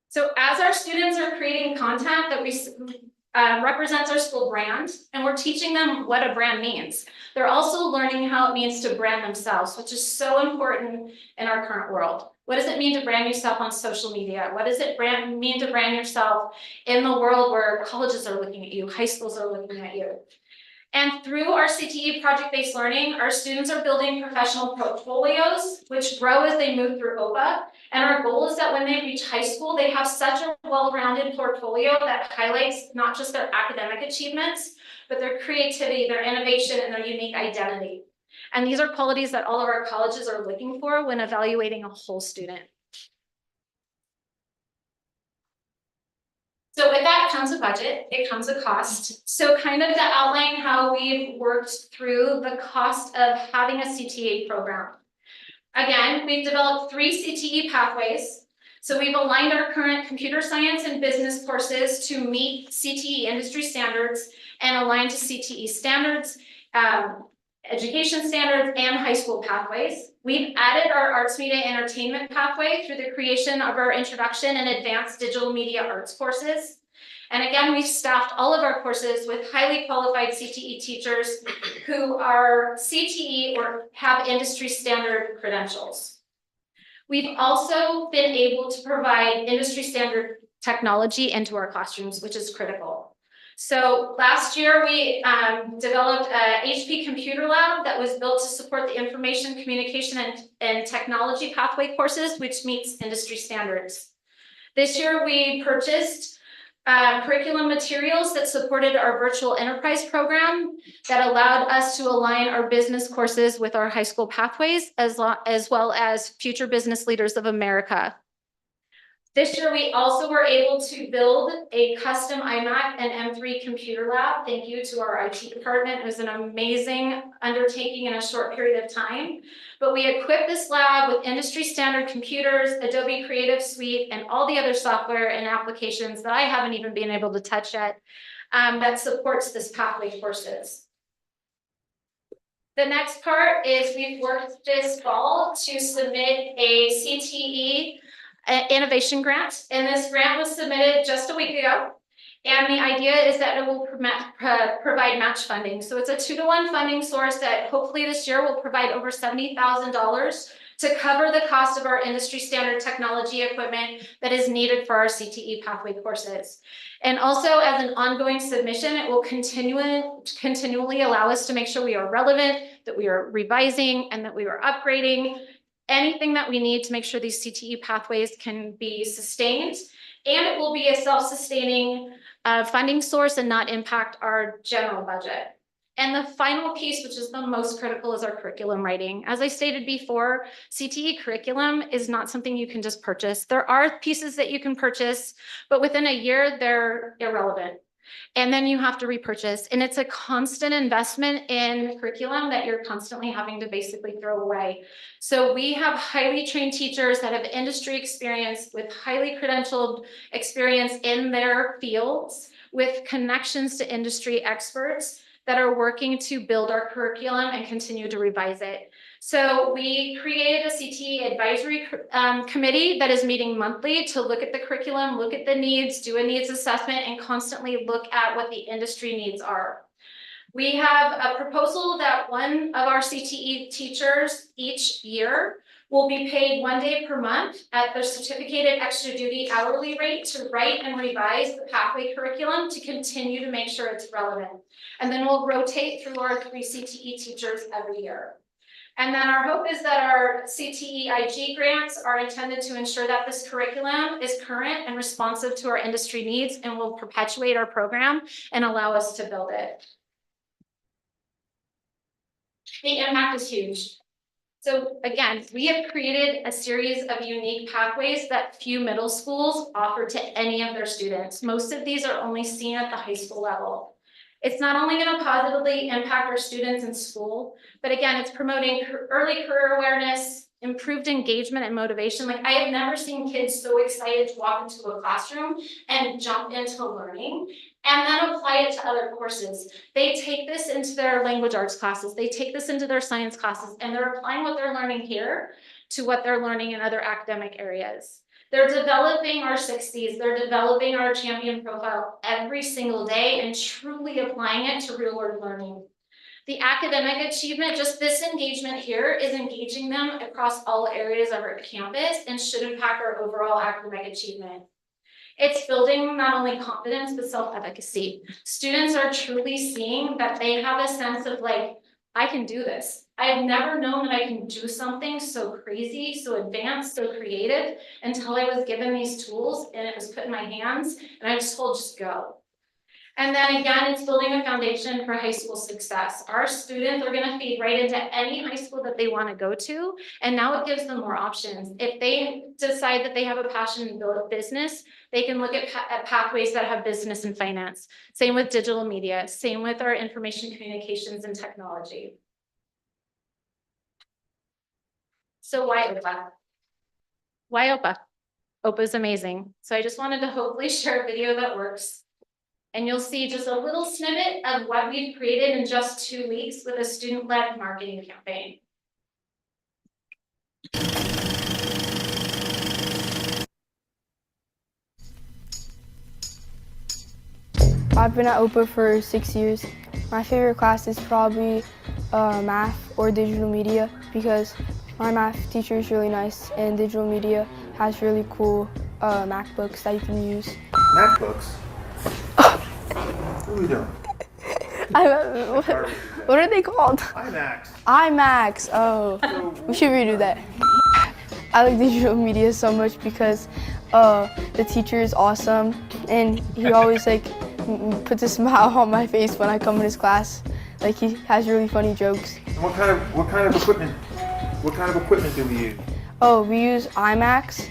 D: So as our students are creating content that represents our school brand, and we're teaching them what a brand means, they're also learning how it means to brand themselves, which is so important in our current world. What does it mean to brand yourself on social media? What does it mean to brand yourself in the world where colleges are looking at you, high schools are looking at you? And through our CTE project-based learning, our students are building professional portfolios, which grow as they move through OPA. And our goal is that when they reach high school, they have such a well-rounded portfolio that highlights not just their academic achievements, but their creativity, their innovation, and their unique identity. And these are qualities that all of our colleges are looking for when evaluating a whole student. So with that comes a budget, it comes a cost. So kind of to outline how we've worked through the cost of having a CTE program. Again, we've developed 3 CTE pathways. So we've aligned our current computer science and business courses to meet CTE industry standards and align to CTE standards, education standards, and high school pathways. We've added our arts media entertainment pathway through the creation of our introduction and advanced digital media arts courses. And again, we've staffed all of our courses with highly qualified CTE teachers who are CTE or have industry standard credentials. We've also been able to provide industry standard technology into our classrooms, which is critical. So last year we developed a HP computer lab that was built to support the information, communication, and technology pathway courses, which meets industry standards. This year we purchased curriculum materials that supported our virtual enterprise program that allowed us to align our business courses with our high school pathways, as well as Future Business Leaders of America. This year, we also were able to build a custom iMac and M3 computer lab. Thank you to our IT department. It was an amazing undertaking in a short period of time. But we equipped this lab with industry standard computers, Adobe Creative Suite, and all the other software and applications that I haven't even been able to touch yet that supports this pathway courses. The next part is we've worked this fall to submit a CTE innovation grant, and this grant was submitted just a week ago. And the idea is that it will provide match funding. So it's a 2-to-1 funding source that hopefully this year will provide over $70,000 to cover the cost of our industry standard technology equipment that is needed for our CTE pathway courses. And also as an ongoing submission, it will continually allow us to make sure we are relevant, that we are revising, and that we are upgrading
G: anything that we need to make sure these CTE pathways can be sustained. And it will be a self-sustaining funding source and not impact our general budget. And the final piece, which is the most critical, is our curriculum writing. As I stated before, CTE curriculum is not something you can just purchase. There are pieces that you can purchase, but within a year, they're irrelevant. And then you have to repurchase. And it's a constant investment in curriculum that you're constantly having to basically throw away. So we have highly trained teachers that have industry experience with highly credentialed experience in their fields with connections to industry experts that are working to build our curriculum and continue to revise it. So we created a CTE advisory committee that is meeting monthly to look at the curriculum, look at the needs, do a needs assessment, and constantly look at what the industry needs are. We have a proposal that one of our CTE teachers each year will be paid 1 day per month at the certificated extra duty hourly rate to write and revise the pathway curriculum to continue to make sure it's relevant. And then we'll rotate through our 3 CTE teachers every year. And then our hope is that our CTE IG grants are intended to ensure that this curriculum is current and responsive to our industry needs and will perpetuate our program and allow us to build it. The impact is huge. So again, we have created a series of unique pathways that few middle schools offer to any of their students. Most of these are only seen at the high school level. It's not only going to positively impact our students in school, but again, it's promoting early career awareness, improved engagement and motivation. Like I have never seen kids so excited to walk into a classroom and jump into learning and then apply it to other courses. They take this into their language arts classes. They take this into their science classes, and they're applying what they're learning here to what they're learning in other academic areas. They're developing our 60s. They're developing our champion profile every single day and truly applying it to real world learning. The academic achievement, just this engagement here is engaging them across all areas of our campus and should impact our overall academic achievement. It's building not only confidence, but self-efficacy. Students are truly seeing that they have a sense of like, I can do this. I have never known that I can do something so crazy, so advanced, so creative until I was given these tools and it was put in my hands and I was told, just go. And then again, it's building a foundation for high school success. Our students are going to feed right into any high school that they want to go to. And now it gives them more options. If they decide that they have a passion to build a business, they can look at pathways that have business and finance. Same with digital media, same with our information communications and technology. So why OPA? Why OPA? OPA is amazing. So I just wanted to hopefully share a video that works. And you'll see just a little snippet of what we've created in just 2 weeks with a student-led marketing campaign.
H: I've been at OPA for 6 years. My favorite class is probably math or digital media because my math teacher is really nice and digital media has really cool MacBooks that you can use.
B: MacBooks? What are we doing?
H: What are they called?
B: iMacs.
H: iMacs. Oh, we should redo that. I like digital media so much because the teacher is awesome and he always like puts a smile on my face when I come in his class. Like he has really funny jokes.
B: What kind of equipment? What kind of equipment do we use?
H: Oh, we use iMacs.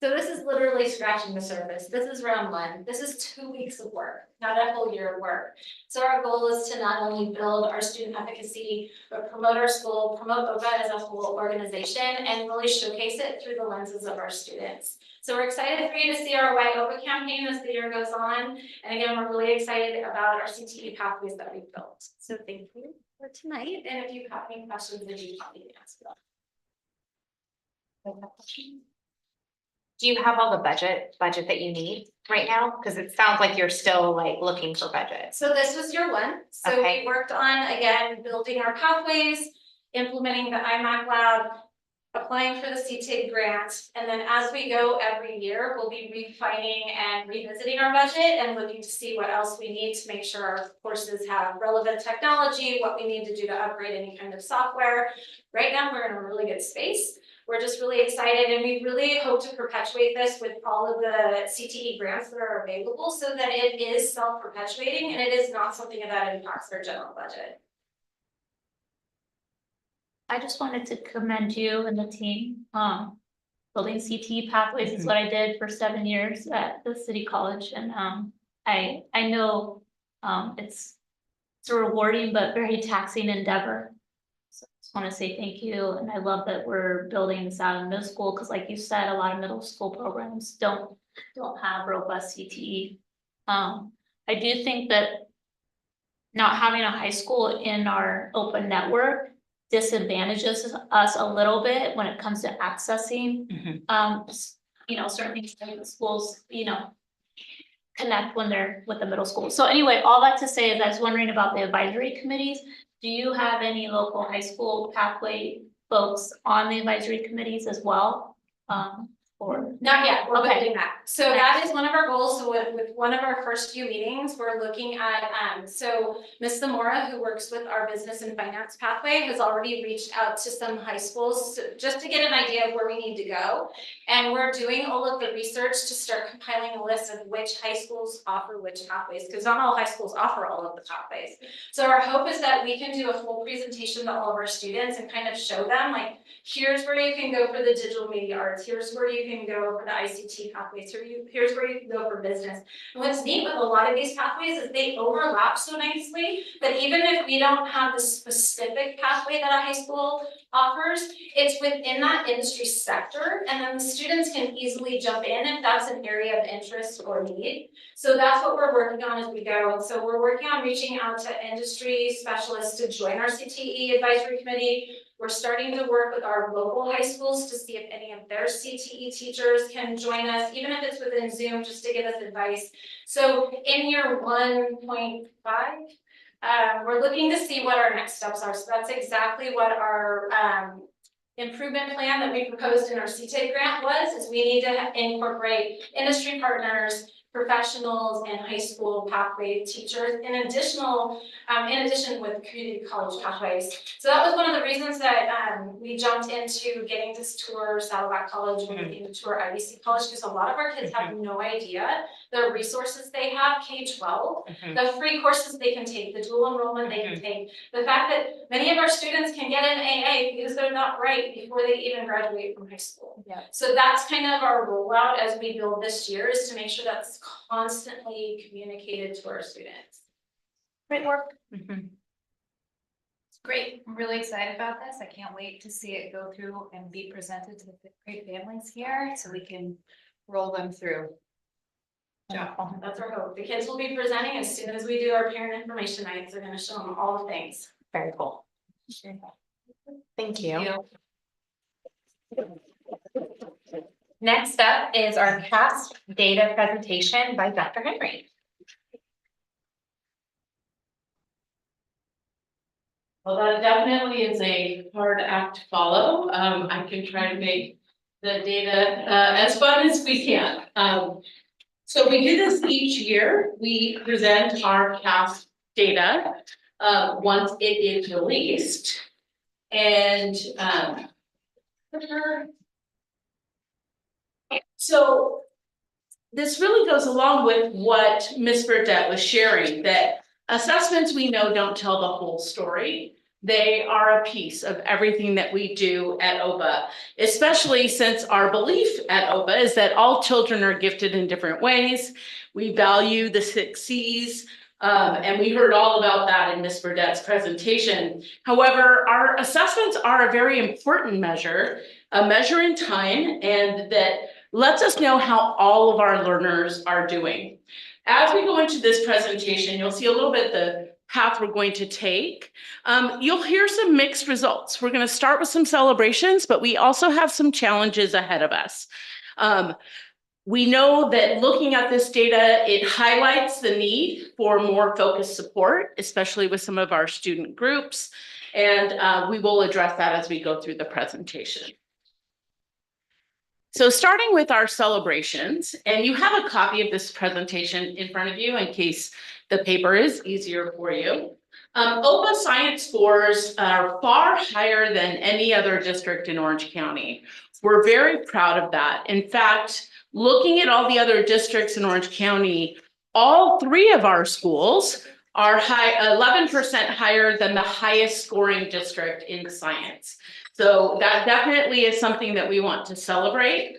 G: So this is literally scratching the surface. This is round 1. This is 2 weeks of work, not a whole year of work. So our goal is to not only build our student efficacy, but promote our school, promote OPA as a whole organization, and really showcase it through the lenses of our students. So we're excited for you to see our Why OPA campaign as the year goes on. And again, we're really excited about our CTE pathways that we've built. So thank you for tonight. And if you have any questions, then you can ask them.
A: Do you have all the budget that you need right now? Because it sounds like you're still like looking for budget.
G: So this was year 1. So
A: Okay.
G: we worked on, again, building our pathways, implementing the iMac lab, applying for the CTAID grant, and then as we go every year, we'll be refining and revisiting our budget and looking to see what else we need to make sure our courses have relevant technology, what we need to do to upgrade any kind of software. Right now, we're in a really good space. We're just really excited, and we really hope to perpetuate this with all of the CTE grants that are available so that it is self-perpetuating and it is not something that impacts our general budget.
I: I just wanted to commend you and the team. Building CTE pathways is what I did for 7 years at the city college, and I know it's a rewarding but very taxing endeavor. So I just want to say thank you, and I love that we're building this out in middle school because, like you said, a lot of middle school programs don't have robust CTE. I do think that not having a high school in our open network disadvantages us a little bit when it comes to accessing, certain things that the schools, connect when they're with the middle school. So anyway, all that to say is I was wondering about the advisory committees. Do you have any local high school pathway folks on the advisory committees as well? Or
G: Not yet, we're
I: Okay.
G: building that. So that is one of our goals. So with one of our first few meetings, we're looking at, so Ms. Zamora, who works with our business and finance pathway, has already reached out to some high schools just to get an idea of where we need to go. And we're doing all of the research to start compiling a list of which high schools offer which pathways, because not all high schools offer all of the pathways. So our hope is that we can do a full presentation to all of our students and kind of show them, like, here's where you can go for the digital media arts, here's where you can go for the ICT pathways, here's where you can go for business. And what's neat with a lot of these pathways is they overlap so nicely that even if we don't have the specific pathway that a high school offers, it's within that industry sector, and then the students can easily jump in if that's an area of interest or need. So that's what we're working on as we go. And so we're working on reaching out to industry specialists to join our CTE advisory committee. We're starting to work with our local high schools to see if any of their CTE teachers can join us, even if it's within Zoom, just to give us advice. So in year 1.5, we're looking to see what our next steps are. So that's exactly what our improvement plan that we proposed in our CTAID grant was, is we need to incorporate industry partners, professionals, and high school pathway teachers in addition with community college pathways. So that was one of the reasons that we jumped into getting this tour Saddleback College, we're looking to tour IBC College, because a lot of our kids have no idea the resources they have, K-12, the free courses they can take, the dual enrollment they can take, the fact that many of our students can get an AA because they're not right before they even graduate from high school.
F: Yeah.
G: So that's kind of our rollout as we build this year, is to make sure that's constantly communicated to our students.
F: Great work. Great, I'm really excited about this. I can't wait to see it go through and be presented to the fifth grade families here so we can roll them through.
G: Yeah, that's our hope. The kids will be presenting as soon as we do our parent information nights. They're going to show them all the things.
A: Very cool. Thank you. Next up is our past data presentation by Dr. Henry.
E: Well, that definitely is a hard act to follow. I can try to make the data as fun as we can. So we do this each year. We present our CAS data once it is released. And so this really goes along with what Ms. Burdette was sharing, that assessments we know don't tell the whole story. They are a piece of everything that we do at OPA, especially since our belief at OPA is that all children are gifted in different ways. We value the 6 C's, and we heard all about that in Ms. Burdette's presentation. However, our assessments are a very important measure, a measure in time, and that lets us know how all of our learners are doing. As we go into this presentation, you'll see a little bit the path we're going to take. You'll hear some mixed results. We're going to start with some celebrations, but we also have some challenges ahead of us. We know that looking at this data, it highlights the need for more focused support, especially with some of our student groups, and we will address that as we go through the presentation. So starting with our celebrations, and you have a copy of this presentation in front of you in case the paper is easier for you. OPA science scores are far higher than any other district in Orange County. We're very proud of that. In fact, looking at all the other districts in Orange County, all 3 of our schools are 11% higher than the highest scoring district in science. So that definitely is something that we want to celebrate.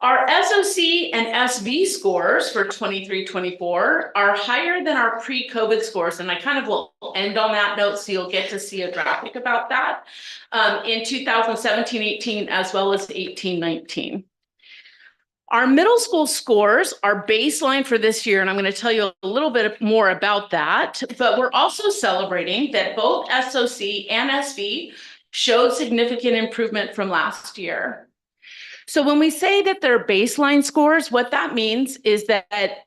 E: Our SOC and SV scores for 23-24 are higher than our pre-COVID scores. And I kind of will end on that note, so you'll get to see a graphic about that in 2017-18 as well as 18-19. Our middle school scores are baseline for this year, and I'm going to tell you a little bit more about that, but we're also celebrating that both SOC and SV showed significant improvement from last year. So when we say that they're baseline scores, what that means is that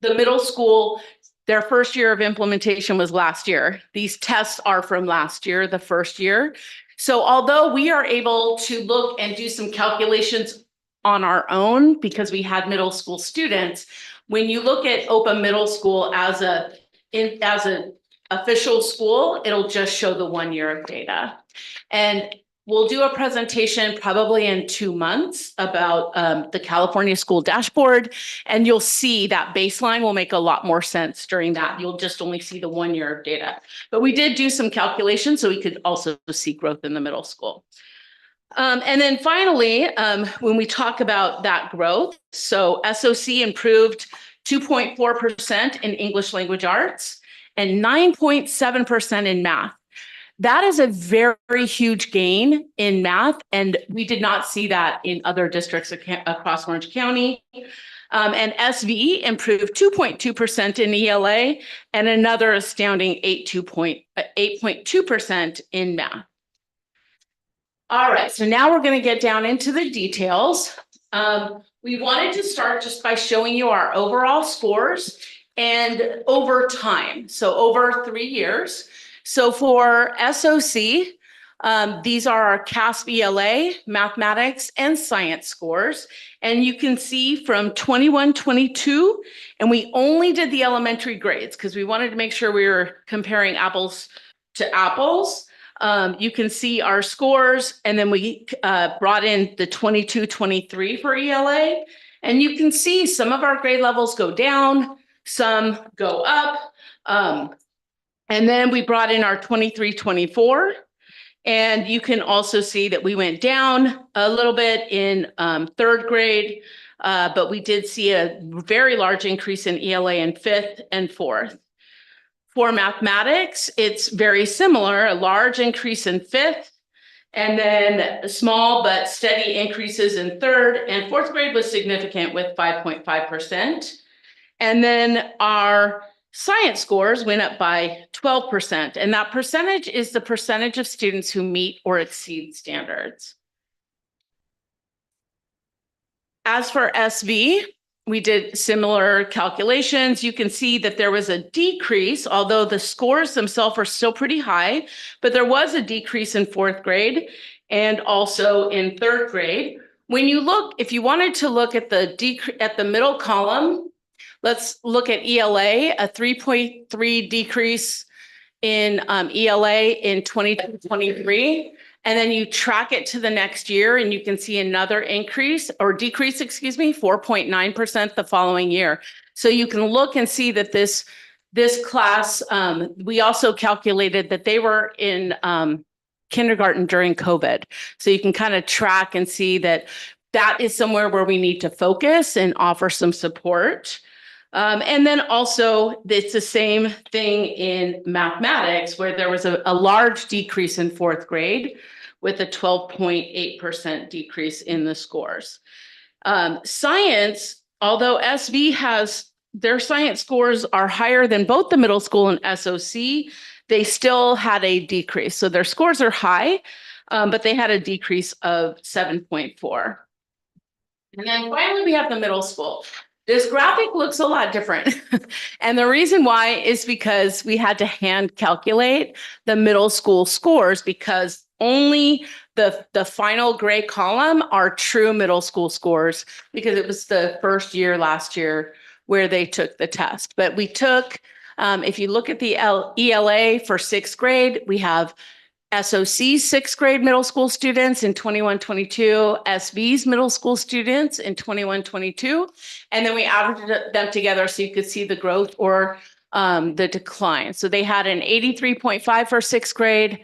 E: the middle school, their first year of implementation was last year. These tests are from last year, the first year. So although we are able to look and do some calculations on our own because we had middle school students, when you look at OPA Middle School as an official school, it'll just show the 1 year of data. And we'll do a presentation probably in 2 months about the California School Dashboard, and you'll see that baseline will make a lot more sense during that. You'll just only see the 1 year of data. But we did do some calculations so we could also see growth in the middle school. And then finally, when we talk about that growth, so SOC improved 2.4% in English language arts and 9.7% in math. That is a very huge gain in math, and we did not see that in other districts across Orange County. And SV improved 2.2% in ELA and another astounding 8.2% in math. All right, so now we're going to get down into the details. We wanted to start just by showing you our overall scores and over time, so over 3 years. So for SOC, these are our CASP ELA, mathematics, and science scores. And you can see from 21-22, and we only did the elementary grades because we wanted to make sure we were comparing apples to apples. You can see our scores, and then we brought in the 22-23 for ELA. And you can see some of our grade levels go down, some go up. And then we brought in our 23-24. And you can also see that we went down a little bit in 3rd grade, but we did see a very large increase in ELA in 5th and 4th. For mathematics, it's very similar, a large increase in 5th, and then small but steady increases in 3rd, and 4th grade was significant with 5.5%. And then our science scores went up by 12%, and that percentage is the percentage of students who meet or exceed standards. As for SV, we did similar calculations. You can see that there was a decrease, although the scores themselves are still pretty high, but there was a decrease in 4th grade and also in 3rd grade. When you look, if you wanted to look at the middle column, let's look at ELA, a 3.3 decrease in ELA in 2023. And then you track it to the next year and you can see another decrease, 4.9% the following year. So you can look and see that this class, we also calculated that they were in kindergarten during COVID. So you can kind of track and see that that is somewhere where we need to focus and offer some support. And then also it's the same thing in mathematics where there was a large decrease in 4th grade with a 12.8% decrease in the scores. Science, although SV has, their science scores are higher than both the middle school and SOC, they still had a decrease. So their scores are high, but they had a decrease of 7.4. And then finally, we have the middle school. This graphic looks a lot different. And the reason why is because we had to hand calculate the middle school scores because only the final gray column are true middle school scores because it was the first year last year where they took the test. But we took, if you look at the ELA for sixth grade, we have SOC sixth grade middle school students in 21-22, SB's middle school students in 21-22, and then we averaged them together so you could see the growth or the decline. So they had an 83.5 for sixth grade.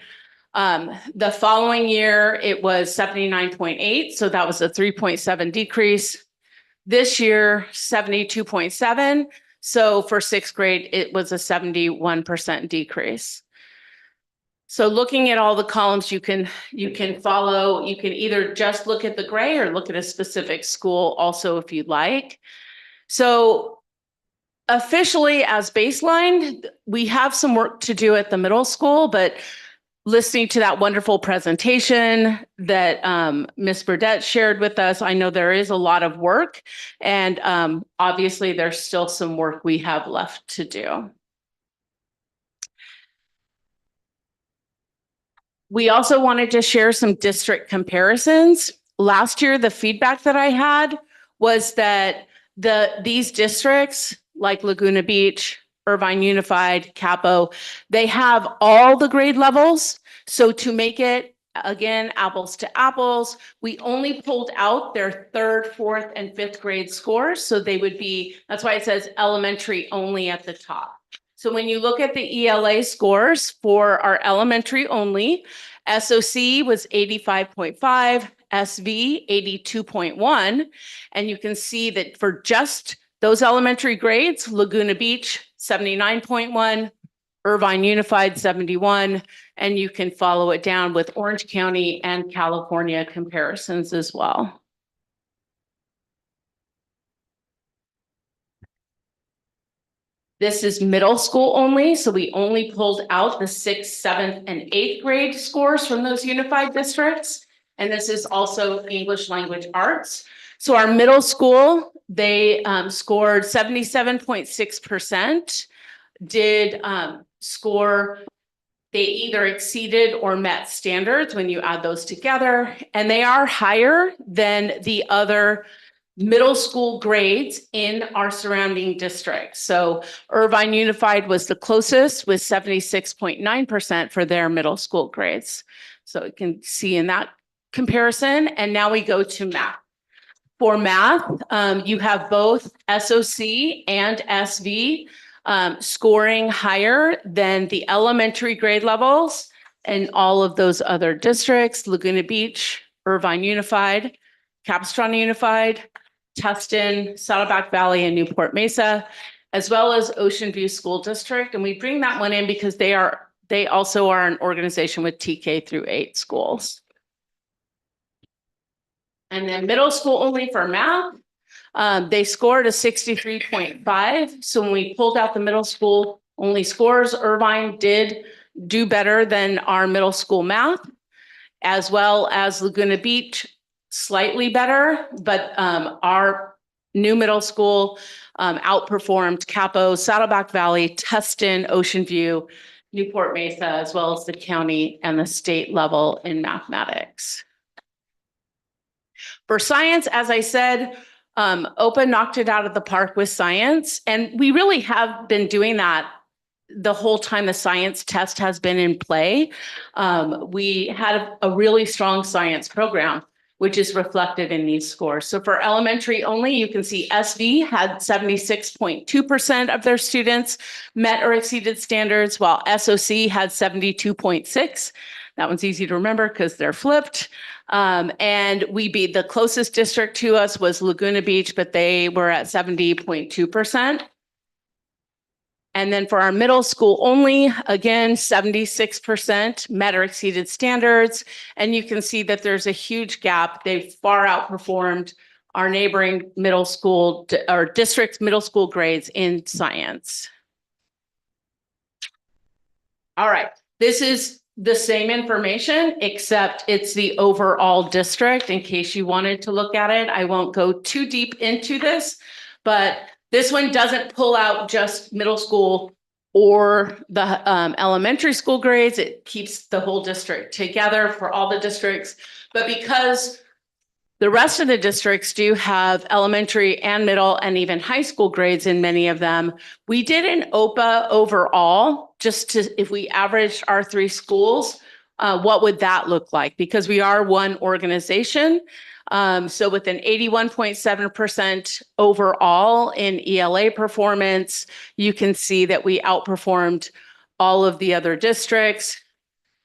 E: The following year, it was 79.8, so that was a 3.7 decrease. This year, 72.7. So for sixth grade, it was a 71% decrease. So looking at all the columns, you can follow, you can either just look at the gray or look at a specific school also if you'd like. So officially as baseline, we have some work to do at the middle school, but listening to that wonderful presentation that Ms. Burdette shared with us, I know there is a lot of work, and obviously there's still some work we have left to do. We also wanted to share some district comparisons. Last year, the feedback that I had was that these districts like Laguna Beach, Irvine Unified, Capo, they have all the grade levels. So to make it, again, apples to apples, we only pulled out their third, fourth, and fifth grade scores. So they would be, that's why it says elementary only at the top. So when you look at the ELA scores for our elementary only, SOC was 85.5, SV 82.1, and you can see that for just those elementary grades, Laguna Beach 79.1, Irvine Unified 71, and you can follow it down with Orange County and California comparisons as well. This is middle school only, so we only pulled out the 6th, 7th, and 8th grade scores from those unified districts. And this is also English language arts. So our middle school, they scored 77.6%, did score, they either exceeded or met standards when you add those together, and they are higher than the other middle school grades in our surrounding districts. So Irvine Unified was the closest with 76.9% for their middle school grades. So you can see in that comparison. And now we go to math. For math, you have both SOC and SV scoring higher than the elementary grade levels in all of those other districts: Laguna Beach, Irvine Unified, Capistrano Unified, Tustin, Saddleback Valley, and Newport Mesa, as well as Ocean View School District. And we bring that one in because they also are an organization with TK through 8 schools. And then middle school only for math, they scored a 63.5. So when we pulled out the middle school only scores, Irvine did do better than our middle school math, as well as Laguna Beach, slightly better, but our new middle school outperformed Capo, Saddleback Valley, Tustin, Ocean View, Newport Mesa, as well as the county and the state level in mathematics. For science, as I said, OPA knocked it out of the park with science, and we really have been doing that the whole time the science test has been in play. We had a really strong science program, which is reflected in these scores. So for elementary only, you can see SV had 76.2% of their students met or exceeded standards, while SOC had 72.6. That one's easy to remember because they're flipped. And the closest district to us was Laguna Beach, but they were at 70.2%. And then for our middle school only, again, 76% met or exceeded standards. And you can see that there's a huge gap. They've far outperformed our neighboring middle school or district middle school grades in science. All right, this is the same information, except it's the overall district in case you wanted to look at it. I won't go too deep into this, but this one doesn't pull out just middle school or the elementary school grades. It keeps the whole district together for all the districts. But because the rest of the districts do have elementary and middle and even high school grades in many of them, we did an OPA overall, just to, if we averaged our 3 schools, what would that look like? Because we are one organization. So with an 81.7% overall in ELA performance, you can see that we outperformed all of the other districts.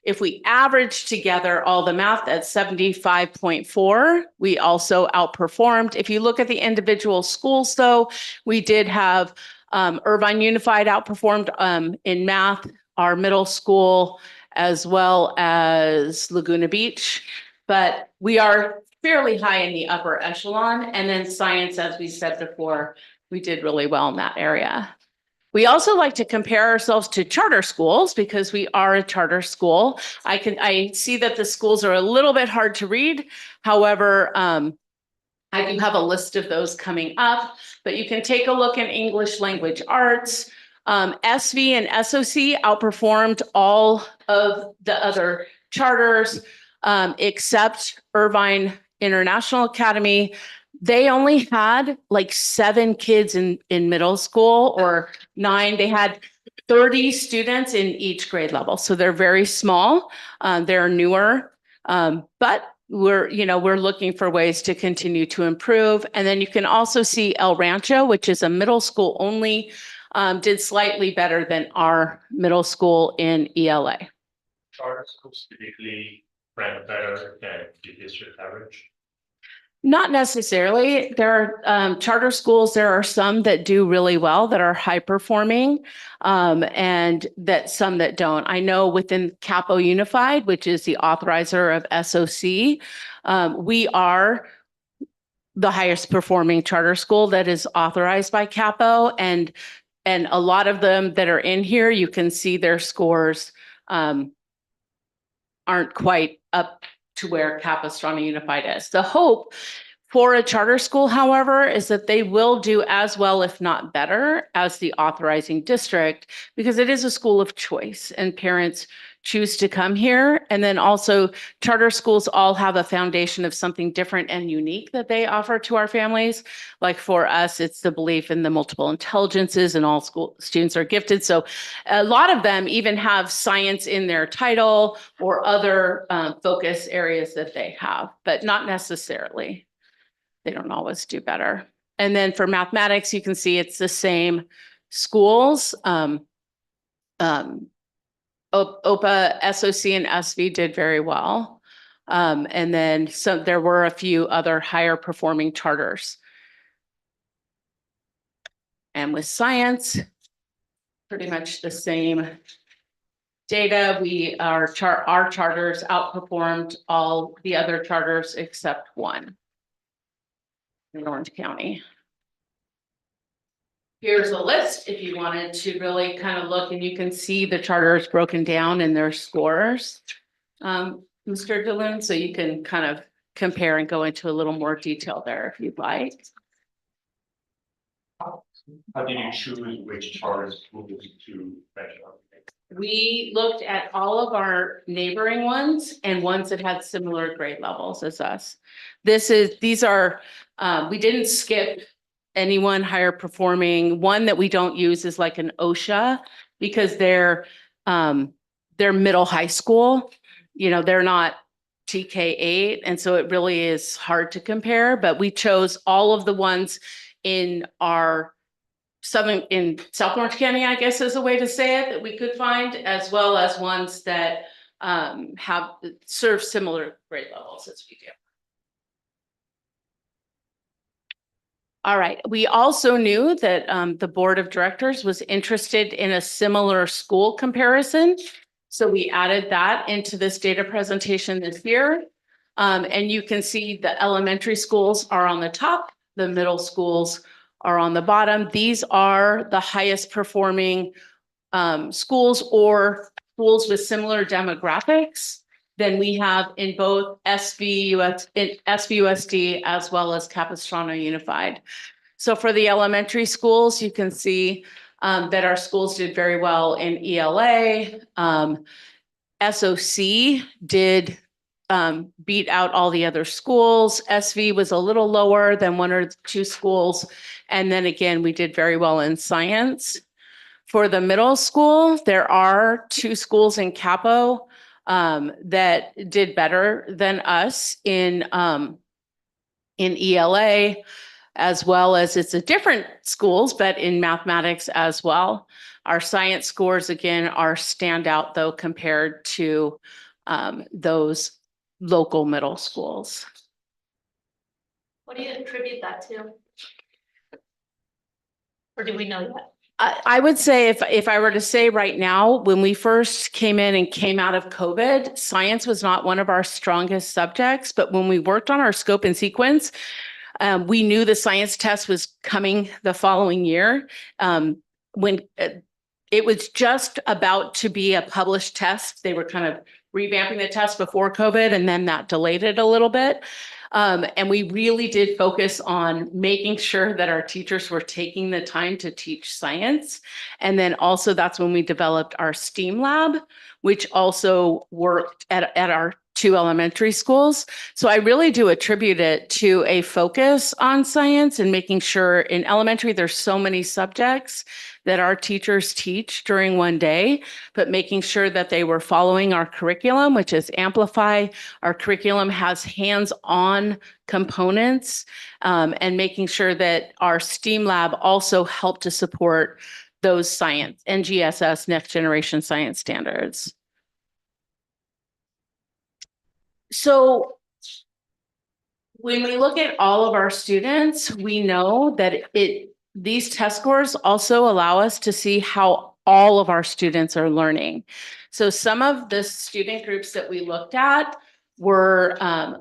E: If we average together all the math at 75.4, we also outperformed. If you look at the individual schools, though, we did have Irvine Unified outperformed in math, our middle school, as well as Laguna Beach. But we are fairly high in the upper echelon. And then science, as we said before, we did really well in that area. We also like to compare ourselves to charter schools because we are a charter school. I see that the schools are a little bit hard to read. However, I do have a list of those coming up, but you can take a look in English language arts. SV and SOC outperformed all of the other charters, except Irvine International Academy. They only had like 7 kids in middle school or 9. They had 30 students in each grade level. So they're very small. They're newer, but we're looking for ways to continue to improve. And then you can also see El Rancho, which is a middle school only, did slightly better than our middle school in ELA.
B: Charter schools typically rank better than the district average.
E: Not necessarily. There are charter schools, there are some that do really well, that are high performing, and that some that don't. I know within Capo Unified, which is the authorizer of SOC, we are the highest performing charter school that is authorized by Capo. And a lot of them that are in here, you can see their scores aren't quite up to where Capistrano Unified is. The hope for a charter school, however, is that they will do as well, if not better, as the authorizing district, because it is a school of choice and parents choose to come here. And then also charter schools all have a foundation of something different and unique that they offer to our families. Like for us, it's the belief in the multiple intelligences and all school students are gifted. So a lot of them even have science in their title or other focus areas that they have, but not necessarily. They don't always do better. And then for mathematics, you can see it's the same schools. OPA, SOC, and SV did very well. And then there were a few other higher performing charters. And with science, pretty much the same data. Our charters outperformed all the other charters except one in Orange County. Here's a list if you wanted to really kind of look, and you can see the charters broken down in their scores, Mr. DeLune, so you can kind of compare and go into a little more detail there if you'd like.
B: How did you choose which charter schools to benchmark?
E: We looked at all of our neighboring ones and ones that had similar grade levels as us. These are, we didn't skip anyone higher performing. One that we don't use is like an OSHA because they're middle high school. They're not TK8. And so it really is hard to compare, but we chose all of the ones in South Orange County, I guess is a way to say it, that we could find, as well as ones that serve similar grade levels as we do. All right. We also knew that the board of directors was interested in a similar school comparison. So we added that into this data presentation this year. And you can see the elementary schools are on the top, the middle schools are on the bottom. These are the highest performing schools or schools with similar demographics than we have in both SVUSD as well as Capistrano Unified. So for the elementary schools, you can see that our schools did very well in ELA. SOC did beat out all the other schools. SV was a little lower than one or two schools. And then again, we did very well in science. For the middle school, there are two schools in Capo that did better than us in ELA, as well as it's a different schools, but in mathematics as well. Our science scores, again, are standout though compared to those local middle schools.
I: What do you attribute that to? Or do we know that?
E: I would say if I were to say right now, when we first came in and came out of COVID, science was not one of our strongest subjects, but when we worked on our scope and sequence, we knew the science test was coming the following year. When it was just about to be a published test, they were kind of revamping the test before COVID, and then that delayed it a little bit. And we really did focus on making sure that our teachers were taking the time to teach science. And then also that's when we developed our STEAM lab, which also worked at our two elementary schools. So I really do attribute it to a focus on science and making sure in elementary, there's so many subjects that our teachers teach during one day, but making sure that they were following our curriculum, which is Amplify. Our curriculum has hands-on components, and making sure that our STEAM lab also helped to support those science, NGSS, Next Generation Science Standards. So when we look at all of our students, we know that these test scores also allow us to see how all of our students are learning. So some of the student groups that we looked at were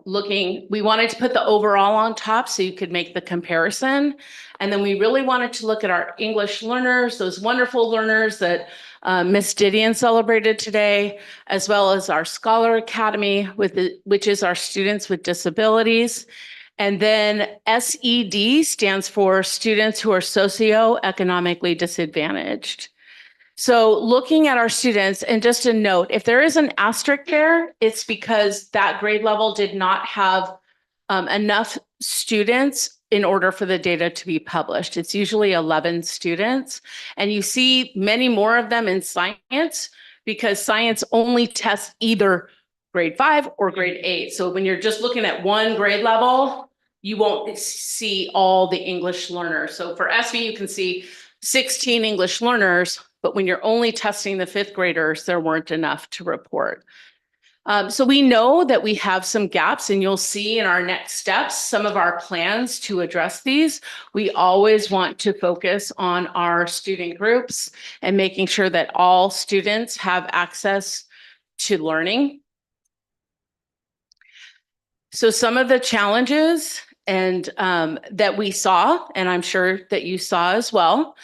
E: we wanted to put the overall on top so you could make the comparison. And then we really wanted to look at our English learners, those wonderful learners that Miss Didion celebrated today, as well as our Scholar Academy, which is our students with disabilities. And then SED stands for students who are socioeconomically disadvantaged. So looking at our students, and just a note, if there is an asterisk there, it's because that grade level did not have enough students in order for the data to be published. It's usually 11 students, and you see many more of them in science because science only tests either grade 5 or grade 8. So when you're just looking at one grade level, you won't see all the English learners. So for SV, you can see 16 English learners, but when you're only testing the 5th graders, there weren't enough to report. So we know that we have some gaps, and you'll see in our next steps some of our plans to address these. We always want to focus on our student groups and making sure that all students have access to learning. So some of the challenges and that we saw, and I'm sure that you saw as well,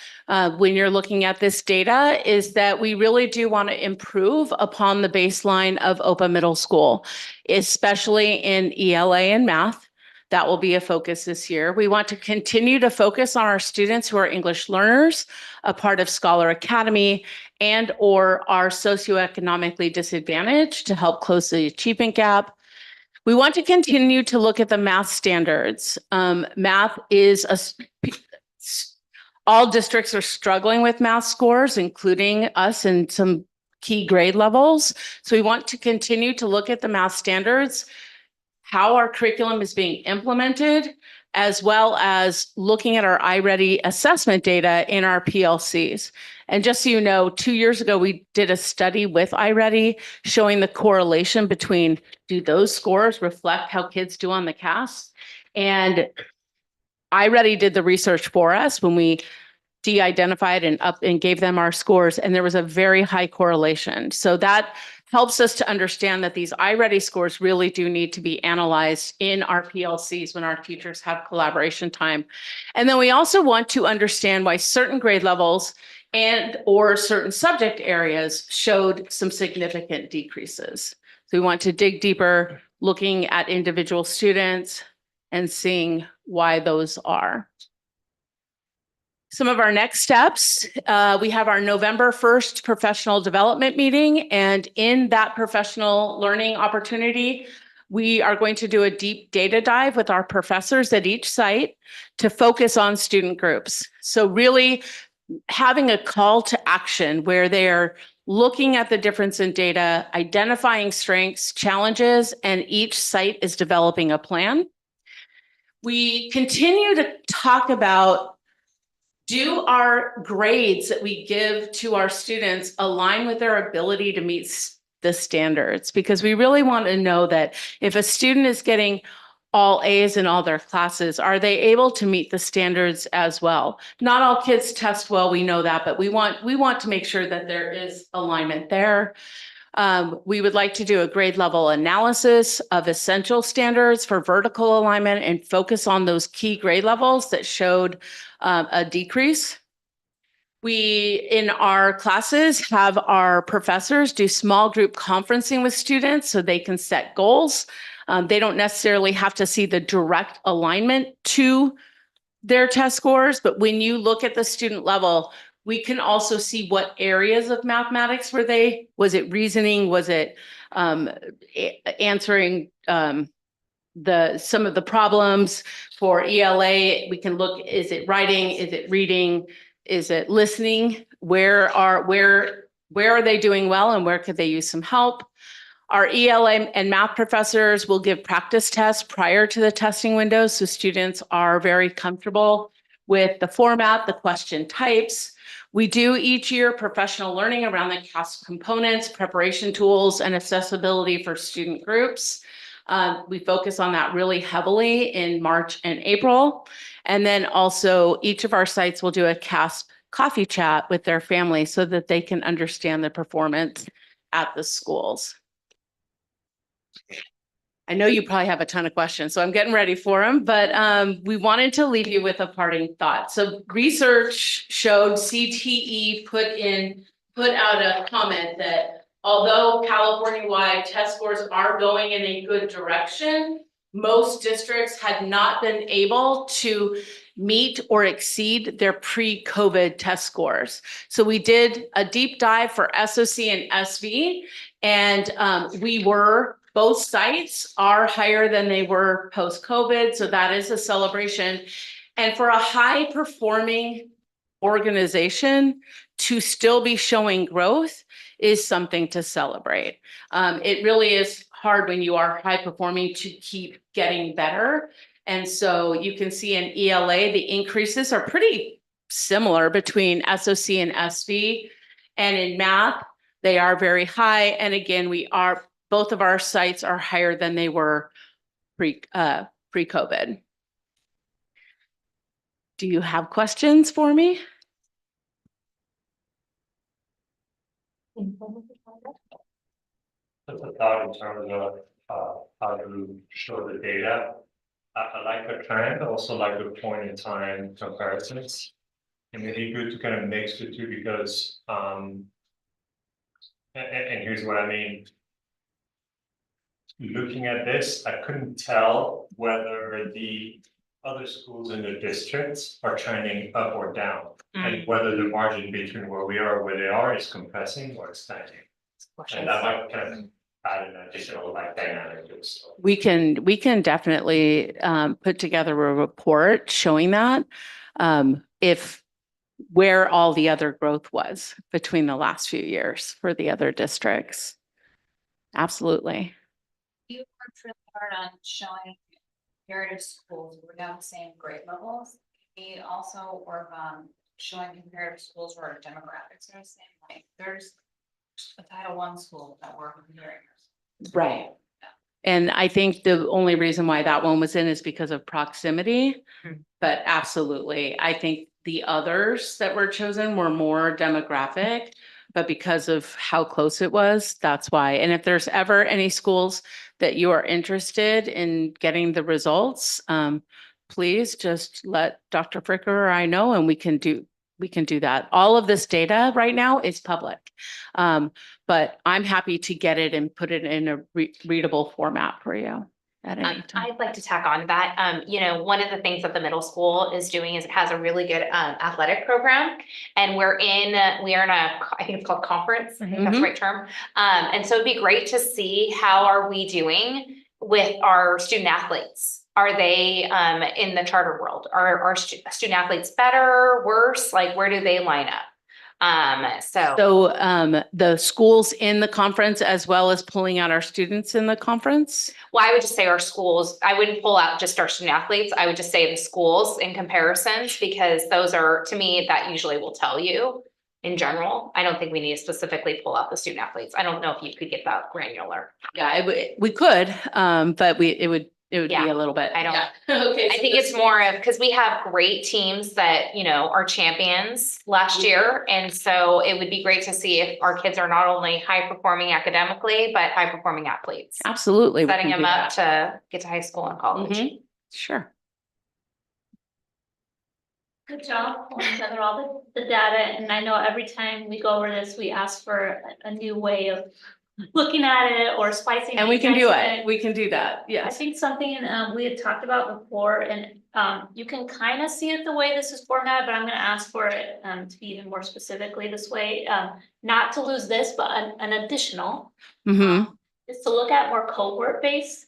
E: when you're looking at this data, is that we really do want to improve upon the baseline of OPA Middle School, especially in ELA and math. That will be a focus this year. We want to continue to focus on our students who are English learners, a part of Scholar Academy, and or are socioeconomically disadvantaged to help close the achievement gap. We want to continue to look at the math standards. Math is all districts are struggling with math scores, including us in some key grade levels. So we want to continue to look at the math standards, how our curriculum is being implemented, as well as looking at our iReady assessment data in our PLCs. And just so you know, 2 years ago, we did a study with iReady showing the correlation between, do those scores reflect how kids do on the CAS? And iReady did the research for us when we de-identified and gave them our scores, and there was a very high correlation. So that helps us to understand that these iReady scores really do need to be analyzed in our PLCs when our teachers have collaboration time. And then we also want to understand why certain grade levels and or certain subject areas showed some significant decreases. So we want to dig deeper, looking at individual students and seeing why those are. some of our next steps, we have our November 1st professional development meeting, and in that professional learning opportunity, we are going to do a deep data dive with our professors at each site to focus on student groups. So really having a call to action where they're looking at the difference in data, identifying strengths, challenges, and each site is developing a plan. We continue to talk about, do our grades that we give to our students align with their ability to meet the standards? Because we really want to know that if a student is getting all A's in all their classes, are they able to meet the standards as well? Not all kids test well, we know that, but we want to make sure that there is alignment there. We would like to do a grade level analysis of essential standards for vertical alignment and focus on those key grade levels that showed a decrease. We, in our classes, have our professors do small group conferencing with students so they can set goals. They don't necessarily have to see the direct alignment to their test scores, but when you look at the student level, we can also see what areas of mathematics was it reasoning, was it answering some of the problems. For ELA, we can look, is it writing, is it reading, is it listening? Where are they doing well and where could they use some help? Our ELA and math professors will give practice tests prior to the testing window, so students are very comfortable with the format, the question types. We do each year professional learning around the CASP components, preparation tools, and accessibility for student groups. We focus on that really heavily in March and April. And then also each of our sites will do a CASP coffee chat with their family so that they can understand the performance at the schools. I know you probably have a ton of questions, so I'm getting ready for them, but we wanted to leave you with a parting thought. So research showed CTE put out a comment that although California-wide test scores are going in a good direction, most districts had not been able to meet or exceed their pre-COVID test scores. So we did a deep dive for SOC and SV, and both sites are higher than they were post-COVID, so that is a celebration. And for a high-performing organization to still be showing growth is something to celebrate. It really is hard when you are high-performing to keep getting better. And so you can see in ELA, the increases are pretty similar between SOC and SV. And in math, they are very high. And again, both of our sites are higher than they were pre-COVID. Do you have questions for me?
B: Just a thought in terms of how to show the data. I like the trend, also like the point in time comparisons. It may be good to kind of mix the two because and here's what I mean. Looking at this, I couldn't tell whether the other schools in the districts are trending up or down, and whether the margin between where we are and where they are is compressing or expanding. And that might kind of add an additional dynamic to it.
E: We can definitely put together a report showing that where all the other growth was between the last few years for the other districts. Absolutely.
F: You worked really hard on showing comparative schools were down the same grade levels. We also work on showing comparative schools where our demographics are the same. Like there's a Title I school that we're comparing.
E: Right. And I think the only reason why that one was in is because of proximity. But absolutely, I think the others that were chosen were more demographic, but because of how close it was, that's why. And if there's ever any schools that you are interested in getting the results, please just let Dr. Fricker or I know, and we can do that. All of this data right now is public, but I'm happy to get it and put it in a readable format for you.
J: at any time.
A: I'd like to tack on to that. You know, one of the things that the middle school is doing is it has a really good athletic program. And we are in I think it's called conference. I think that's the right term. And so it'd be great to see how are we doing with our student athletes. Are they in the charter world? Are our student athletes better, worse? Like, where do they line up?
J: So the schools in the conference as well as pulling out our students in the conference?
A: Well, I would just say our schools, I wouldn't pull out just our student athletes. I would just say the schools in comparisons, because those are, to me, that usually will tell you in general. I don't think we need to specifically pull out the student athletes. I don't know if you could get that granular.
J: Yeah, we could, but it would be
A: Yeah,
J: a little bit.
A: I don't-
J: yeah. Okay.
A: I think it's more of, because we have great teams that, you know, are champions last year. And so it would be great to see if our kids are not only high performing academically, but high performing athletes.
J: Absolutely. we
A: Setting
J: can
A: them
J: do
A: up
J: that.
A: to get to high school and college.
J: Mhm. Sure.
I: Good job pulling together all the data, and I know every time we go over this, we ask for a new way of looking at it or spicing.
J: And we can
I: things
J: do
I: up.
J: it. We can do that.
I: I
J: Yes.
I: think something we had talked about before, and you can kind of see it the way this is formatted, but I'm gonna ask for it to be even more specifically this way. Not to lose this, but an additional is to look at more cohort based.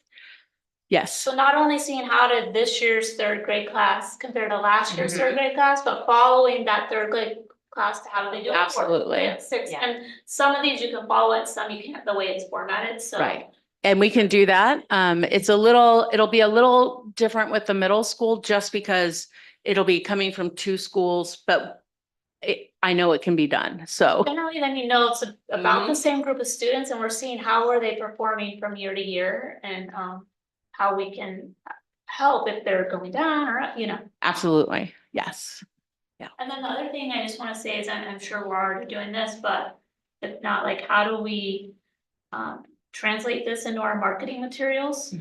J: Yes.
I: So not only seeing how did this year's third grade class compare to last year's third grade class, but following that third grade class to how do they do it?
J: Absolutely.
I: Six,
A: Yeah.
I: and some of these you can follow it, some you can't, the way it's formatted, so.
J: Right. And we can do that. It'll be a little different with the middle school just because it'll be coming from two schools, but I know it can be done. So
I: Generally, then you know it's about the same group of students and we're seeing how are they performing from year to year and how we can help if they're going down or, you know.
J: absolutely. Yes.
I: And then the other thing I just want to say is I'm sure we're already doing this, but if not, like, how do we translate this into our marketing materials?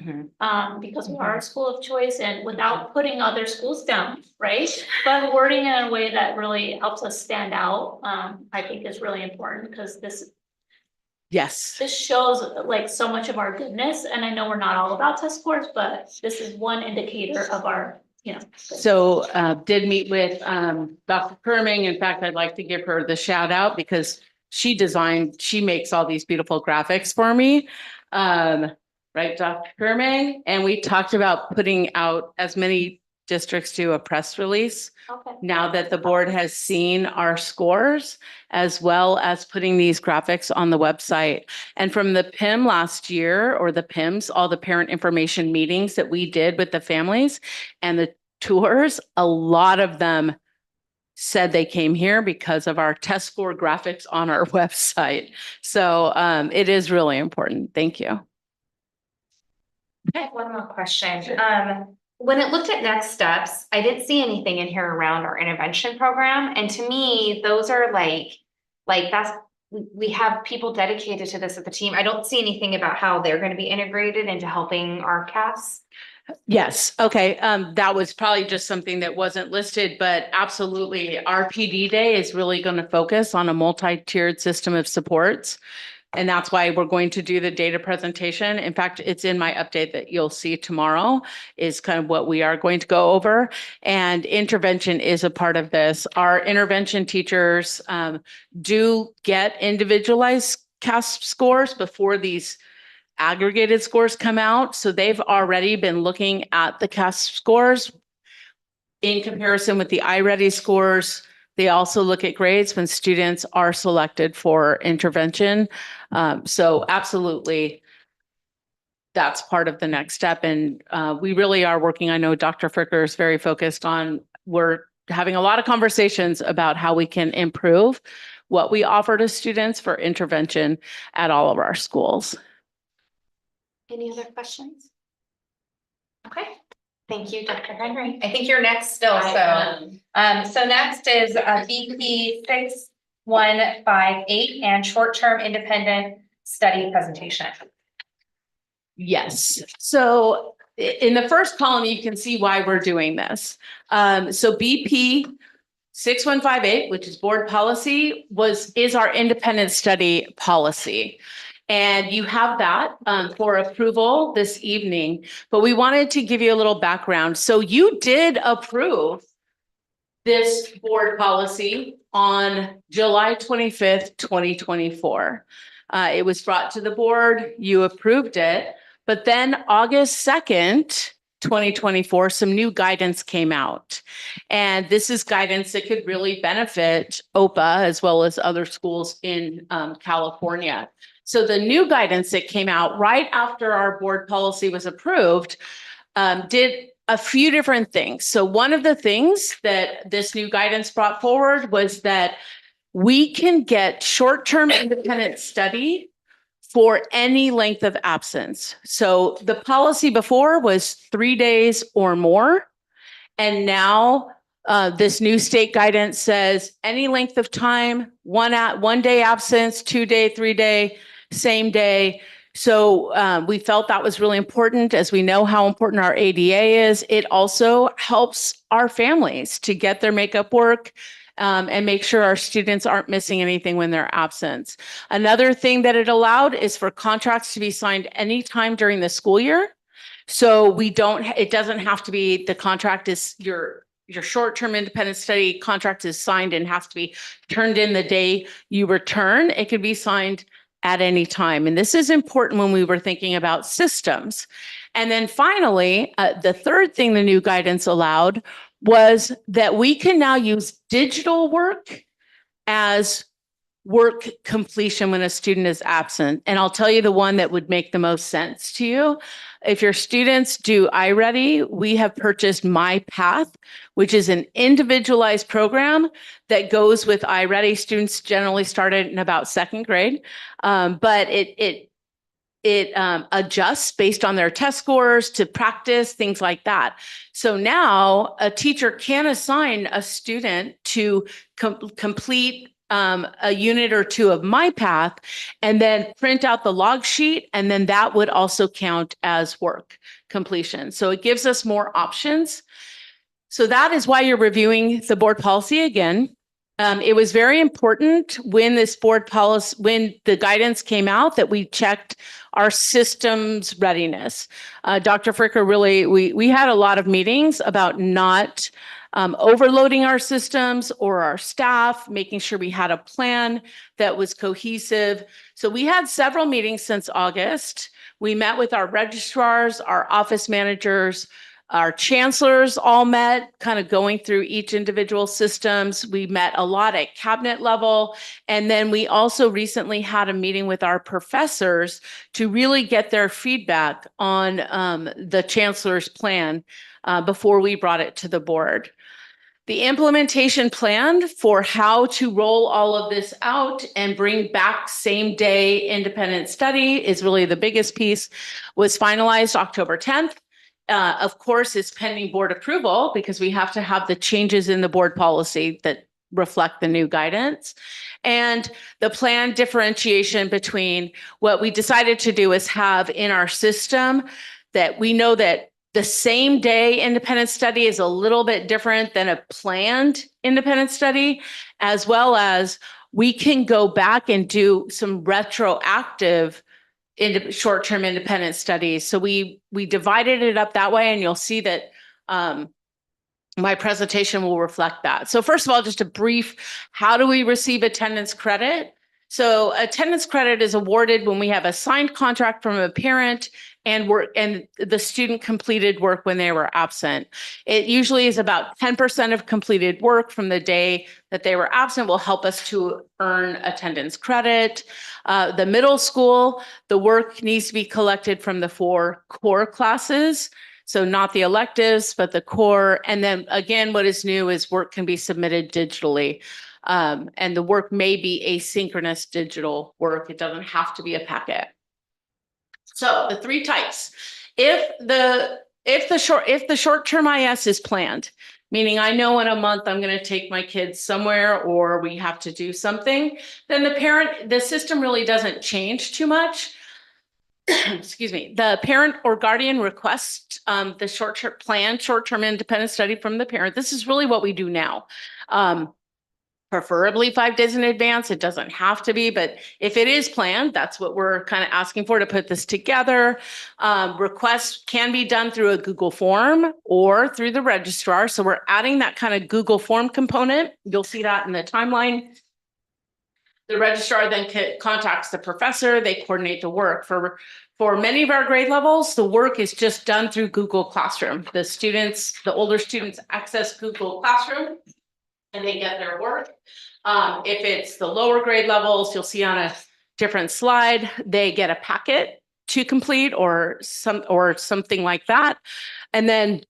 I: Because we are a school of choice and without putting other schools down, right? But wording it in a way that really helps us stand out, I think is really important because this shows like so much of our goodness. And I know we're not all about test scores, but this is one indicator of our, you know.
J: So did meet with Dr. Kerming. In fact, I'd like to give her the shout out because she makes all these beautiful graphics for me. Right, Dr. Kerming? And we talked about putting out, as many districts do, a press release.
I: Okay.
J: Now that the board has seen our scores, as well as putting these graphics on the website. And from the PIM last year, or the PIMs, all the parent information meetings that we did with the families and the tours, a lot of them said they came here because of our test score graphics on our website. So it is really important. Thank you.
A: I have one more question. When it looked at next steps, I didn't see anything in here around our intervention program. And to me, those are like we have people dedicated to this at the team. I don't see anything about how they're going to be integrated into helping our CAS.
J: Yes. Okay. That was probably just something that wasn't listed, but absolutely. Our PD day is really going to focus on a multi-tiered system of supports. And that's why we're going to do the data presentation. In fact, it's in my update that you'll see tomorrow is kind of what we are going to go over. And intervention is a part of this. Our intervention teachers do get individualized CAS scores before these aggregated scores come out. So they've already been looking at the CAS scores in comparison with the iReady scores. They also look at grades when students are selected for intervention. So absolutely, that's part of the next step. And we really are working, I know Dr. Fricker is very focused on, we're having a lot of conversations about how we can improve what we offer to students for intervention at all of our schools.
A: Any other questions? Okay. Thank you, Dr. Henry. I think you're next still, so. So next is VP 6158 and short-term independent study presentation.
J: Yes. So in the first column, you can see why we're doing this. So BP 6158, which is board policy, is our independent study policy. And you have that for approval this evening, but we wanted to give you a little background. So you did approve this board policy on July 25th, 2024. It was brought to the board, you approved it, but then August 2nd, 2024, some new guidance came out. And this is guidance that could really benefit OPA as well as other schools in California. So the new guidance that came out right after our board policy was approved did a few different things. So one of the things that this new guidance brought forward was that we can get short-term independent study for any length of absence. So the policy before was 3 days or more. And now this new state guidance says any length of time, 1 day absence, 2 day, 3 day, same day. So we felt that was really important, as we know how important our ADA is. It also helps our families to get their makeup work and make sure our students aren't missing anything when they're absent. Another thing that it allowed is for contracts to be signed anytime during the school year. So it doesn't have to be, the contract is your short-term independent study contract is signed and has to be turned in the day you return. It could be signed at any time. And this is important when we were thinking about systems. And then finally, the third thing the new guidance allowed was that we can now use digital work as work completion when a student is absent. And I'll tell you the one that would make the most sense to you. If your students do iReady, we have purchased MyPath, which is an individualized program that goes with iReady. Students generally start it in about second grade, but it adjusts based on their test scores to practice, things like that. So now a teacher can assign a student to complete a unit or two of MyPath and then print out the log sheet, and then that would also count as work completion. So it gives us more options. So that is why you're reviewing the board policy again. It was very important when this board policy, when the guidance came out, that we checked our systems readiness. Dr. Fricker, really, we had a lot of meetings about not overloading our systems or our staff, making sure we had a plan that was cohesive. So we had several meetings since August. We met with our registrars, our office managers, our chancellors all met, kind of going through each individual systems. We met a lot at cabinet level. And then we also recently had a meeting with our professors to really get their feedback on the chancellor's plan before we brought it to the board. The implementation plan for how to roll all of this out and bring back same day independent study is really the biggest piece, was finalized October 10th. Of course, it's pending board approval because we have to have the changes in the board policy that reflect the new guidance. And the plan differentiation between what we decided to do is have in our system that we know that the same day independent study is a little bit different than a planned independent study, as well as we can go back and do some retroactive short-term independent studies. So we divided it up that way, and you'll see that my presentation will reflect that. So first of all, just a brief, how do we receive attendance credit? So attendance credit is awarded when we have a signed contract from a parent and the student completed work when they were absent. It usually is about 10% of completed work from the day that they were absent will help us to earn attendance credit. The middle school, the work needs to be collected from the 4 core classes. So not the electives, but the core. And then again, what is new is work can be submitted digitally. And the work may be asynchronous digital work. It doesn't have to be a packet. So the 3 types. If the short-term IS is planned, meaning I know in a month I'm going to take my kids somewhere or we have to do something, then the system really doesn't change too much. Excuse me. The parent or guardian requests the short-term independent study from the parent. This is really what we do now. preferably 5 days in advance. It doesn't have to be, but if it is planned, that's what we're kind of asking for to put this together. Requests can be done through a Google form or through the registrar. So we're adding that kind of Google form component. You'll see that in the timeline. The registrar then contacts the professor. They coordinate the work. For many of our grade levels, the work is just done through Google Classroom. The older students access Google Classroom and they get their work. If it's the lower grade levels, you'll see on a different slide, they get a packet to complete or something like that. And then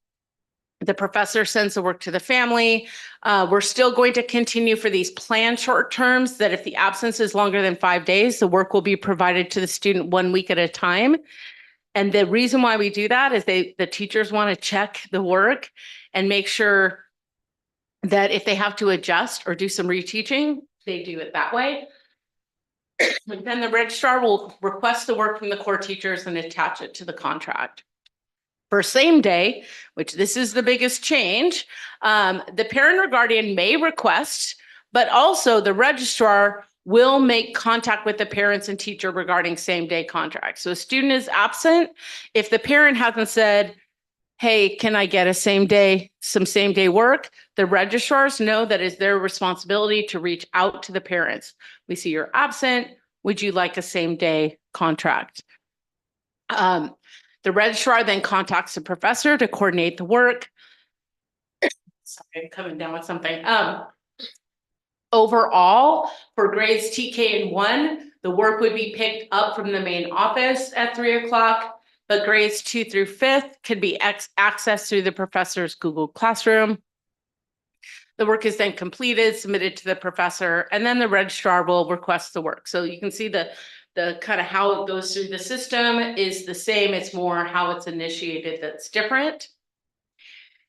J: the professor sends the work to the family. We're still going to continue for these planned short terms that if the absence is longer than 5 days, the work will be provided to the student 1 week at a time. And the reason why we do that is the teachers want to check the work and make sure that if they have to adjust or do some reteaching, they do it that way. Then the registrar will request the work from the core teachers and attach it to the contract. For same day, which this is the biggest change, the parent or guardian may request, but also the registrar will make contact with the parents and teacher regarding same day contracts. So a student is absent. If the parent hasn't said, hey, can I get some same day work? The registrars know that it's their responsibility to reach out to the parents. We see you're absent. Would you like a same day contract? The registrar then contacts the professor to coordinate the work. Sorry, I'm coming down with something. Overall, for grades TK and 1, the work would be picked up from the main office at 3 o'clock, but grades 2 through 5th could be accessed through the professor's Google Classroom. The work is then completed, submitted to the professor, and then the registrar will request the work. So you can see the kind of how it goes through the system is the same. It's more how it's initiated that's different.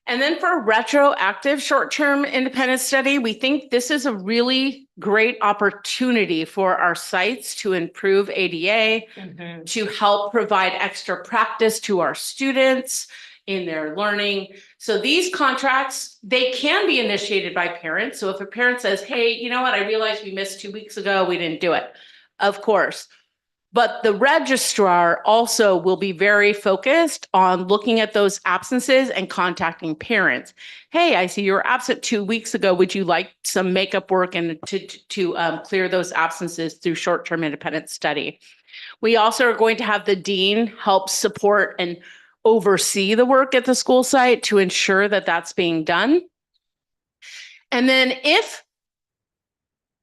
J: And then for retroactive short-term independent study, we think this is a really great opportunity for our sites to improve ADA, to help provide extra practice to our students in their learning. So these contracts, they can be initiated by parents. So if a parent says, hey, you know what, I realized we missed 2 weeks ago, we didn't do it. Of course. But the registrar also will be very focused on looking at those absences and contacting parents. Hey, I see you were absent 2 weeks ago. Would you like some makeup work and to clear those absences through short-term independent study? We also are going to have the dean help support and oversee the work at the school site to ensure that that's being done. And then if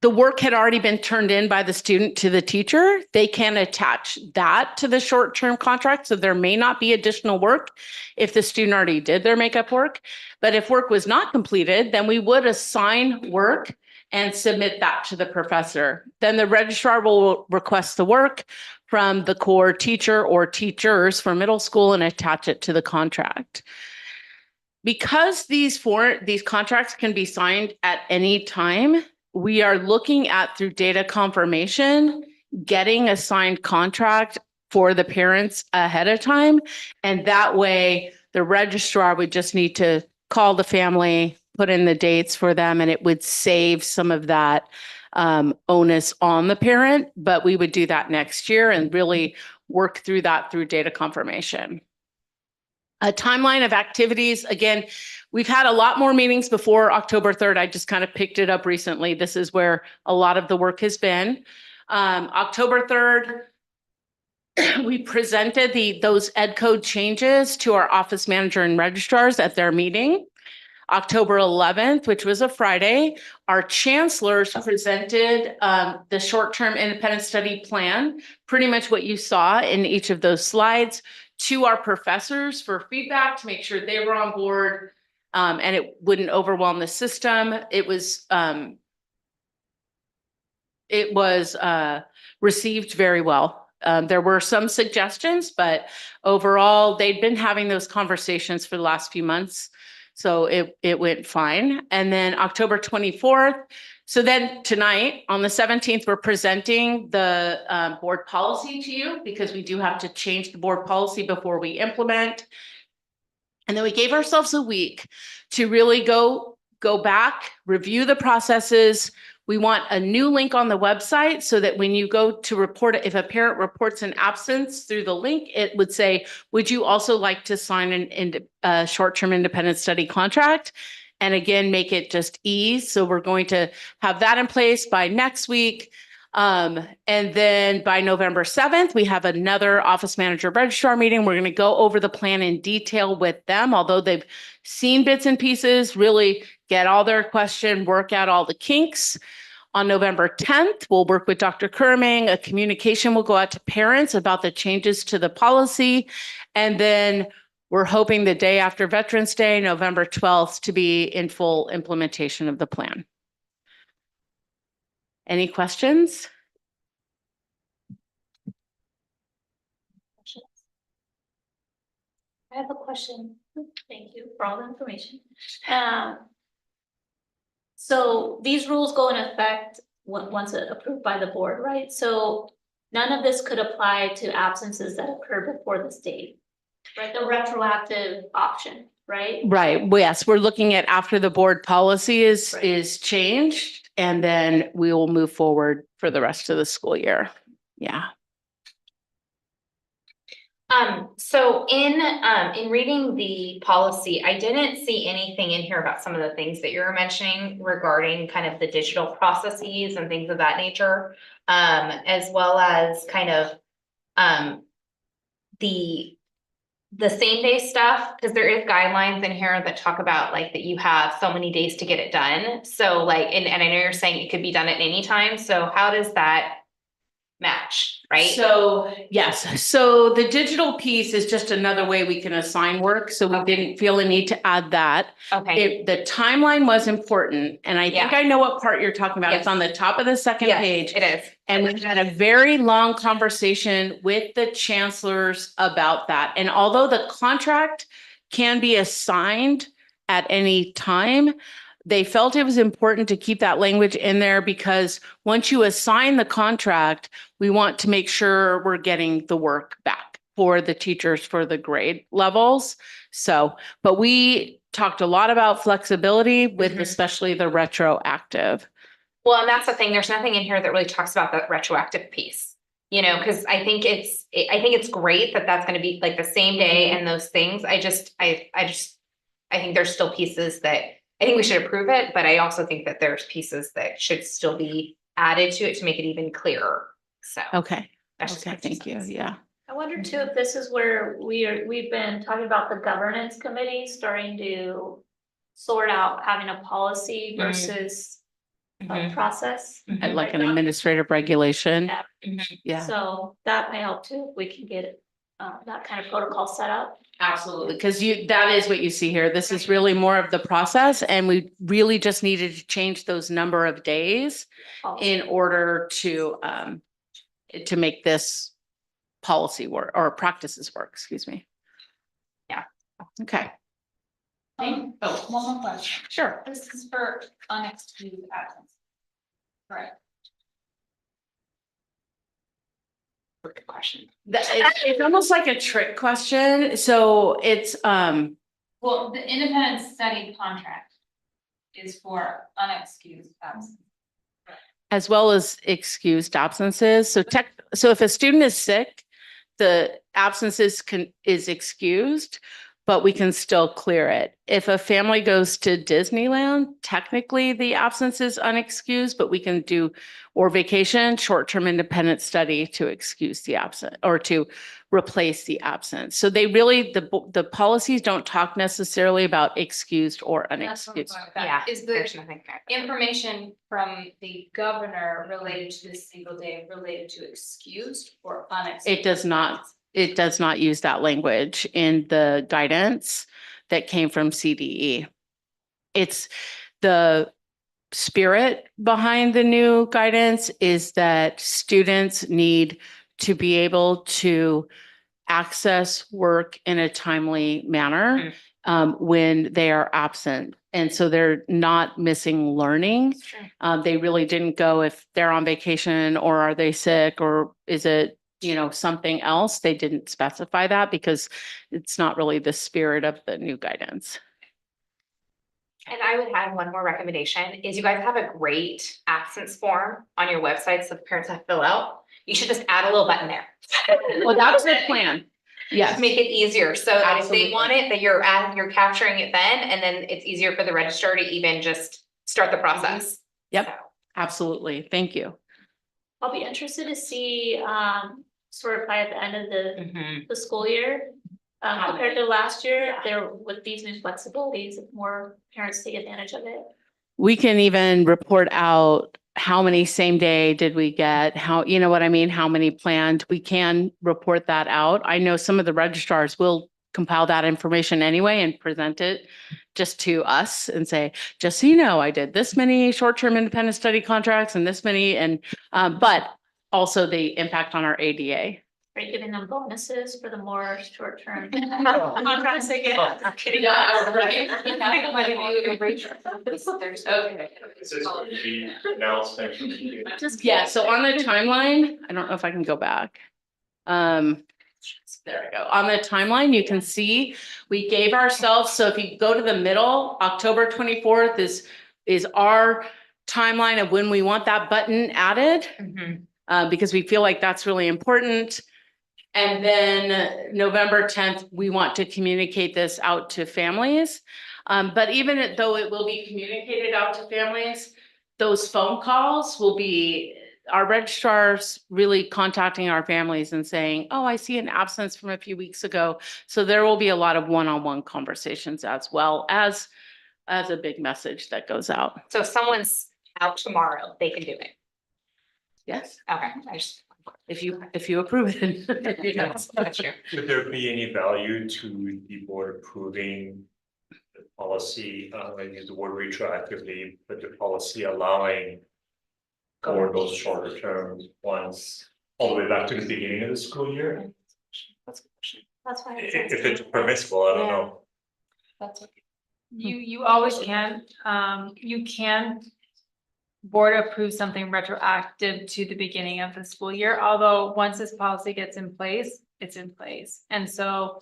J: the work had already been turned in by the student to the teacher, they can attach that to the short-term contract. So there may not be additional work if the student already did their makeup work. But if work was not completed, then we would assign work and submit that to the professor. Then the registrar will request the work from the core teacher or teachers for middle school and attach it to the contract. Because these contracts can be signed at any time, we are looking at, through data confirmation, getting a signed contract for the parents ahead of time. And that way the registrar would just need to call the family, put in the dates for them, and it would save some of that onus on the parent. But we would do that next year and really work through that through data confirmation. A timeline of activities. Again, we've had a lot more meetings before October 3rd. I just kind of picked it up recently. This is where a lot of the work has been. October 3rd, we presented those ed code changes to our office manager and registrars at their meeting. October 11th, which was a Friday, our chancellors presented the short-term independent study plan, pretty much what you saw in each of those slides, to our professors for feedback to make sure they were on board and it wouldn't overwhelm the system. It was received very well. There were some suggestions, but overall, they'd been having those conversations for the last few months. So it went fine. And then October 24th. So then tonight on the 17th, we're presenting the board policy to you because we do have to change the board policy before we implement. And then we gave ourselves a week to really go go back, review the processes. We want a new link on the website so that when you go to report, if a parent reports an absence through the link, it would say, would you also like to sign a short-term independent study contract? And again, make it just ease. So we're going to have that in place by next week. And then by November 7th, we have another office manager registrar meeting. We're going to go over the plan in detail with them, although they've seen bits and pieces, really get all their question, work out all the kinks. On November 10th, we'll work with Dr. Kerming. A communication will go out to parents about the changes to the policy. And then we're hoping the day after Veterans Day, November 12th, to be in full implementation of the plan. Any questions?
I: I have a question. Thank you for all the information. So these rules go in effect once approved by the board, right? So none of this could apply to absences that occurred before this date, right? The retroactive option, right?
J: Right. Well, yes, we're looking at after the board policy is
I: Right.
J: changed, and then we will move forward for the rest of the school year. Yeah.
A: So in reading the policy, I didn't see anything in here about some of the things that you were mentioning regarding kind of the digital processes and things of that nature. As well as kind of, the same day stuff, because there is guidelines in here that talk about like that you have so many days to get it done. So like, and I know you're saying it could be done at any time. So how does that match, right?
J: So, yes, so the digital piece is just another way we can assign work, so we didn't feel a need to add that.
A: Okay.
J: The timeline was important, and I think
A: Yeah.
J: I know what part you're talking about. It's on the top of the second
A: Yes,
J: page.
A: it is.
J: And we had a very long conversation with the chancellors about that. And although the contract can be assigned at any time, they felt it was important to keep that language in there because once you assign the contract, we want to make sure we're getting the work back for the teachers for the grade levels. So, but we talked a lot about flexibility with especially the retroactive.
A: Well, and that's the thing, there's nothing in here that really talks about that retroactive piece, you know, because I think it's great that that's gonna be like the same day and those things. I think there's still pieces that, I think we should approve it, but I also think that there's pieces that should still be added to it to make it even clearer, so.
J: Okay,
A: That's just
J: okay,
A: my
J: thank you,
A: sense.
J: yeah.
I: I wonder too, if this is where we've been talking about the governance committee starting to sort out having a policy versus a process.
J: And like an administrative regulation.
I: Yeah.
J: Yeah.
I: So that may help too, if we can get that kind of protocol set up.
J: Absolutely, because that is what you see here. This is really more of the process, and we really just needed to change those number of days in order to make this policy work or practices work, excuse me.
A: Yeah.
J: Okay.
D: One more question.
J: Sure.
D: This is for unexcused absence. Correct.
A: Good question.
J: It's almost like a trick question. So it's
D: Well, the independent study contract is for unexcused absence.
J: as well as excused absences. So if a student is sick, the absences is excused, but we can still clear it. If a family goes to Disneyland, technically the absence is unexcused, but we can do, or vacation, short-term independent study to excuse the absent or to replace the absence. So they really, the policies don't talk necessarily about excused or unexcused.
A: Yeah,
D: Is
A: there's
D: the
A: nothing there.
D: information from the governor related to this single day related to excused or unexcused?
J: It does not use that language in the guidance that came from CDE. It's the spirit behind the new guidance is that students need to be able to access work in a timely manner when they are absent. And so they're not missing learning. They really didn't go if they're on vacation or are they sick or is it something else. They didn't specify that because it's not really the spirit of the new guidance.
A: And I would have one more recommendation, is you guys have a great absence form on your website, so the parents have to fill out. You should just add a little button there.
J: Well, that's the plan. Yes.
A: Make it easier, so that if
J: Absolutely.
A: they want it, that you're capturing it then, and then it's easier for the registrar to even just start the process.
J: Yep.
A: So.
J: Absolutely. Thank you.
I: I'll be interested to see, sort of by at the end of
A: Mhm.
I: the school year. Compared to last year, there with these new flexibilities, if more parents take advantage of it.
J: We can even report out how many same day did we get, how, you know what I mean? How many planned? We can report that out. I know some of the registrars will compile that information anyway and present it just to us and say, just so you know, I did this many short-term independent study contracts and this many, and, but also the impact on our ADA.
I: Are you giving them bonuses for the more short-term?
E: I'm trying to say, yeah, I'm kidding.
J: Yeah, right.
E: Okay.
B: Is this what we announced next week?
J: Just, yeah, so on the timeline, I don't know if I can go back. There we go. On the timeline, you can see, we gave ourselves, so if you go to the middle, October 24th is our timeline of when we want that button added,
A: Mhm.
J: because we feel like that's really important. And then November 10th, we want to communicate this out to families. But even though it will be communicated out to families, those phone calls will be our registrars really contacting our families and saying, oh, I see an absence from a few weeks ago. So there will be a lot of one-on-one conversations as well as a big message that goes out.
A: So if someone's out tomorrow, they can do it.
J: Yes,
A: Okay, I just.
J: if you approve it. Yes.
A: That's true.
B: Would there be any value to the board approving the policy, I use the word retroactively, but the policy allowing for those shorter term ones all the way back to the beginning of the school year?
A: That's a good question.
I: That's why.
B: If it's permissible, I don't know.
A: That's okay.
D: You always can, you can board approve something retroactive to the beginning of the school year, although once this policy gets in place, it's in place. And so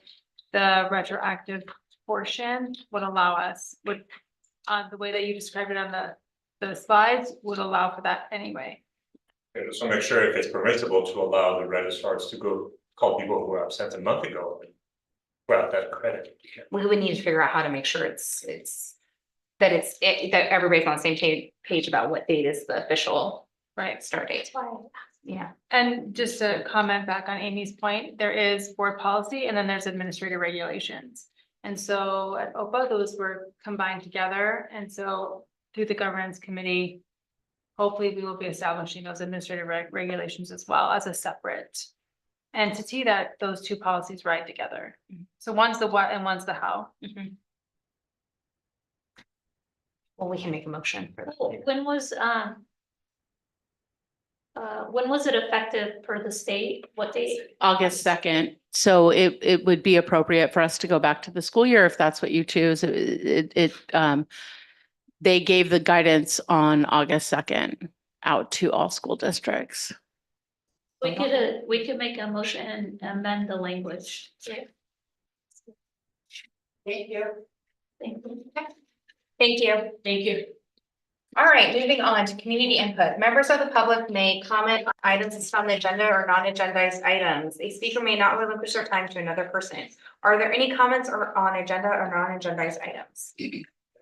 D: the retroactive portion would allow us, the way that you described it on the slides would allow for that anyway.
B: Okay, so make sure if it's permissible to allow the registrars to go call people who were absent a month ago. And grab that credit.
A: We would need to figure out how to make sure that everybody's on the same page about what date is the official
D: Right.
A: start date. Yeah.
D: And just to comment back on Amy's point, there is board policy and then there's administrative regulations. And so at OPA, those were combined together. And so through the governance committee, hopefully we will be establishing those administrative regulations as well as a separate entity that those two policies ride together. So one's the what and one's the how.
A: Well, we can make a motion for that.
I: When was it effective per the state? What date?
J: August 2nd. So it would be appropriate for us to go back to the school year if that's what you choose. They gave the guidance on August 2nd out to all school districts.
I: We could make a motion and amend the language.
E: Thank you.
I: Thank you.
A: Thank you.
E: Thank you.
A: All right, moving on to community input. Members of the public may comment on items listed on the agenda or non-agendized items. A speaker may not relinquish their time to another person. Are there any comments on agenda or non-agendized items?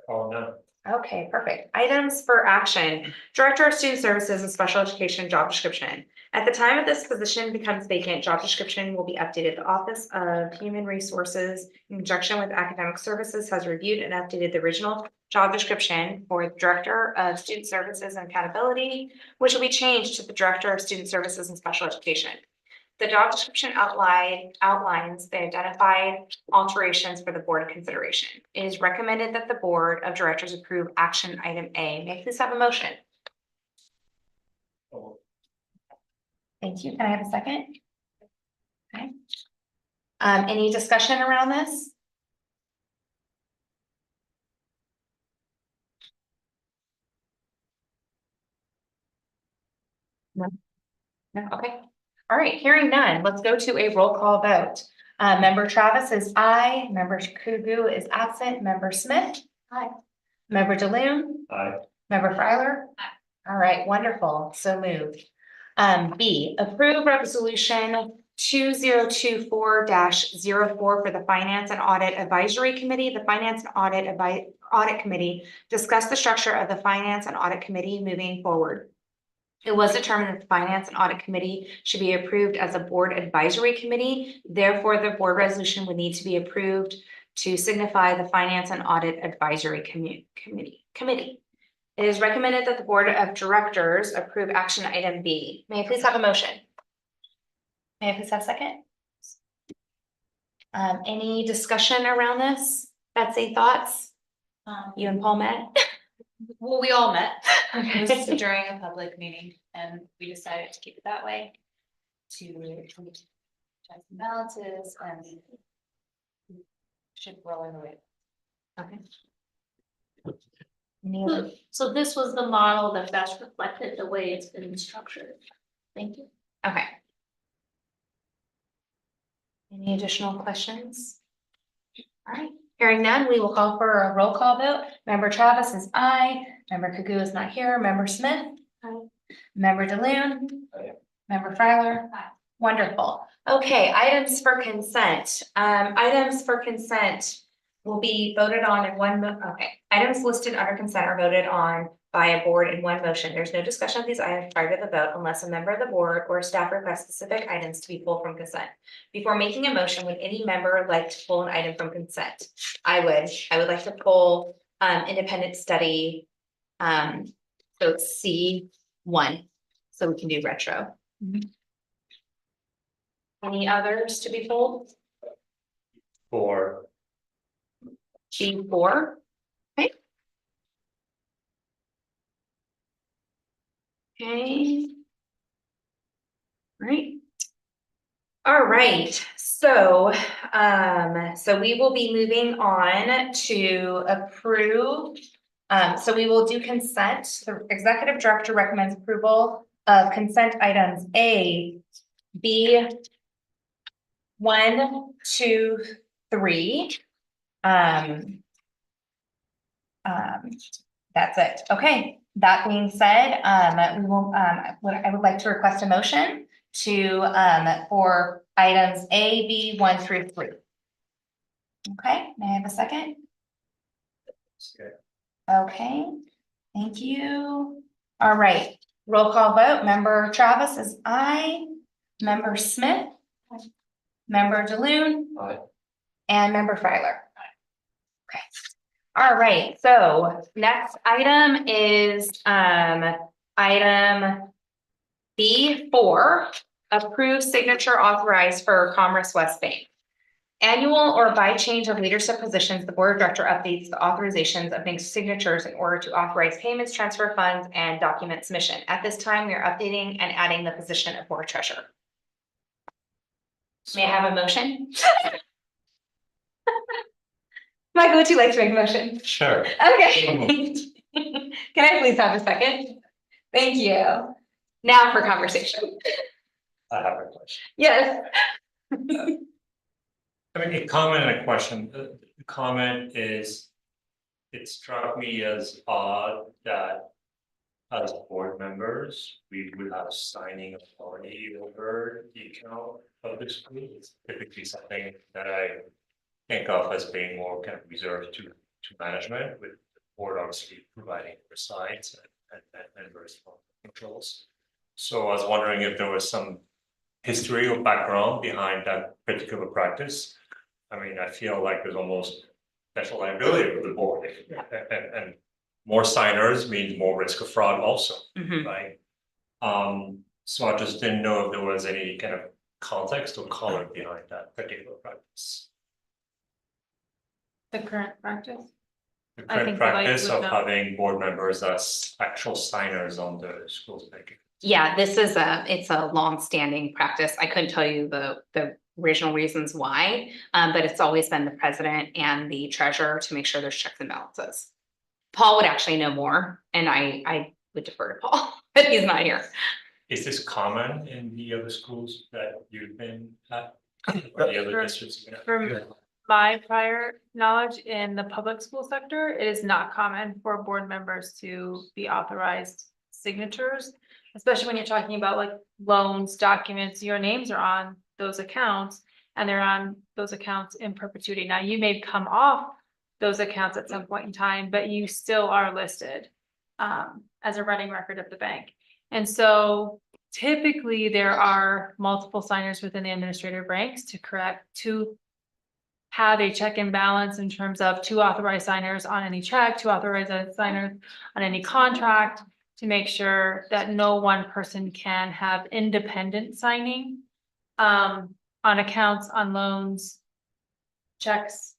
B: Oh, no.
A: Okay, perfect. Items for action. Director of Student Services and Special Education job description. At the time of this position becomes vacant, job description will be updated. The Office of Human Resources, in conjunction with Academic Services, has reviewed and updated the original job description for Director of Student Services and Accountability, which will be changed to the Director of Student Services and Special Education. The job description outlines the identified alterations for the board consideration. It is recommended that the Board of Directors approve action item A. May I please have a motion? Thank you. Can I have a second? Okay. Any discussion around this? No. No, okay. All right, hearing none, let's go to a roll call vote. Member Travis is aye, Member Kugu is absent, Member Smith. Aye. Member DeLune?
B: Aye.
A: Member Fryler? All right, wonderful, so moved. B, approve resolution 2024-04 for the Finance and Audit Advisory Committee. The Finance and Audit Committee discussed the structure of the Finance and Audit Committee moving forward. It was determined that the Finance and Audit Committee should be approved as a board advisory committee. Therefore, the board resolution would need to be approved to signify the Finance and Audit Advisory Committee. It is recommended that the Board of Directors approve action item B. May I please have a motion? May I please have a second? Any discussion around this? Betsy, thoughts? You and Paul met?
F: Well, we all met. It was
A: Okay.
F: during a public meeting and we decided to keep it that way. To check some balances and should roll in the way.
A: Any other-
I: So this was the model that best reflected the way it's been structured. Thank you.
A: Okay. Any additional questions? All right, hearing none, we will call for a roll call vote. Member Travis is aye. Member Kagu is not here. Member Smith? Aye. Member DeLune?
B: Aye.
A: Member Fryler?
F: Aye.
A: Wonderful. Okay, items for consent. Items for consent will be voted on in one, okay. Items listed under consent are voted on by a board in one motion. There's no discussion of these items prior to the vote unless a member of the board or staff requests specific items to be pulled from consent. Before making a motion, would any member like to pull an item from consent? I would like to pull independent study. So it's C1, so we can do retro. Any others to be pulled?
B: For
A: G4. Okay. Okay. Right. All right, so we will be moving on to approve. So we will do consent. The executive director recommends approval of consent items A, B, 1, 2, 3. That's it. Okay, that being said, we will, I would like to request a motion to, for items A, B, 1 through 3. Okay, may I have a second? Okay, thank you. All right, roll call vote. Member Travis is aye. Member Smith? Member DeLune?
B: Aye.
A: And Member Fryler? Okay. All right, so next item is item B4, approved signature authorized for Commerce West Bank. Annual or by change of leadership positions, the board of director updates the authorizations of bank signatures in order to authorize payments, transfer funds, and document submission. At this time, we are updating and adding the position of board treasurer. May I have a motion? Michael, would you like to make a motion?
B: Sure.
A: Okay. Can I please have a second? Thank you. Now for conversation.
B: I have a question.
A: Yes.
B: I mean, a comment and a question. The comment is, it struck me as odd that as board members, we would have signing authority over the account of the school. It's typically something that I think of as being more kind of reserved to management, with the board obviously providing oversight and very strong controls. So I was wondering if there was some history or background behind that particular practice. I mean, I feel like there's almost special liability with the board, and more signers means more risk of fraud also, right? So I just didn't know if there was any kind of context or color behind that particular practice.
D: The current practice.
B: The
D: I
B: current
D: think that I
B: practice
D: would
B: of
D: know.
B: having board members as actual signers on the school's bank.
A: Yeah, it's a long-standing practice. I couldn't tell you the original reasons why, but it's always been the president and the treasurer to make sure there's checks and balances. Paul would actually know more, and I would defer to Paul, but he's not here.
B: Is this common in the other schools that you've been at? Or the other districts you've been at?
D: my prior knowledge in the public school sector, it is not common for board members to be authorized signatures. Especially when you're talking about like loans, documents, your names are on those accounts and they're on those accounts in perpetuity. Now, you may come off those accounts at some point in time, but you still are listed as a running record of the bank. And so typically there are multiple signers within the administrative ranks to have a check and balance in terms of two authorized signers on any check, two authorized signers on any contract, to make sure that no one person can have independent signing on accounts, on loans, checks,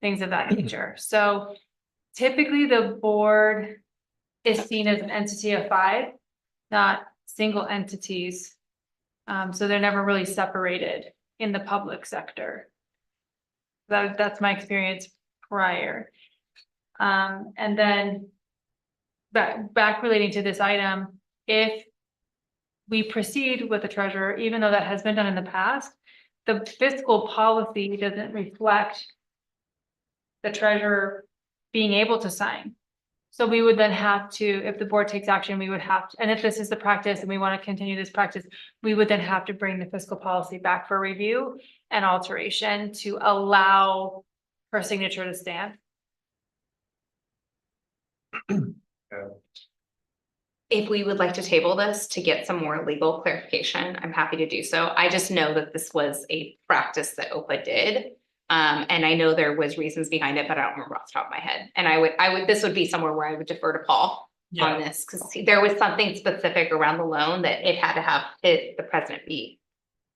D: things of that nature. So typically the board is seen as an entity of 5, not single entities. So they're never really separated in the public sector. That's my experience prior. And then back relating to this item, if we proceed with the treasurer, even though that has been done in the past, the fiscal policy doesn't reflect the treasurer being able to sign. So we would then have to, if the board takes action, we would have to, and if this is the practice and we want to continue this practice, we would then have to bring the fiscal policy back for review and alteration to allow her signature to stand.
A: If we would like to table this to get some more legal clarification, I'm happy to do so. I just know that this was a practice that OPA did. And I know there was reasons behind it, but I don't remember off the top of my head. And this would be somewhere where I would defer to Paul on this, because there was something specific around the loan that it had to have the president be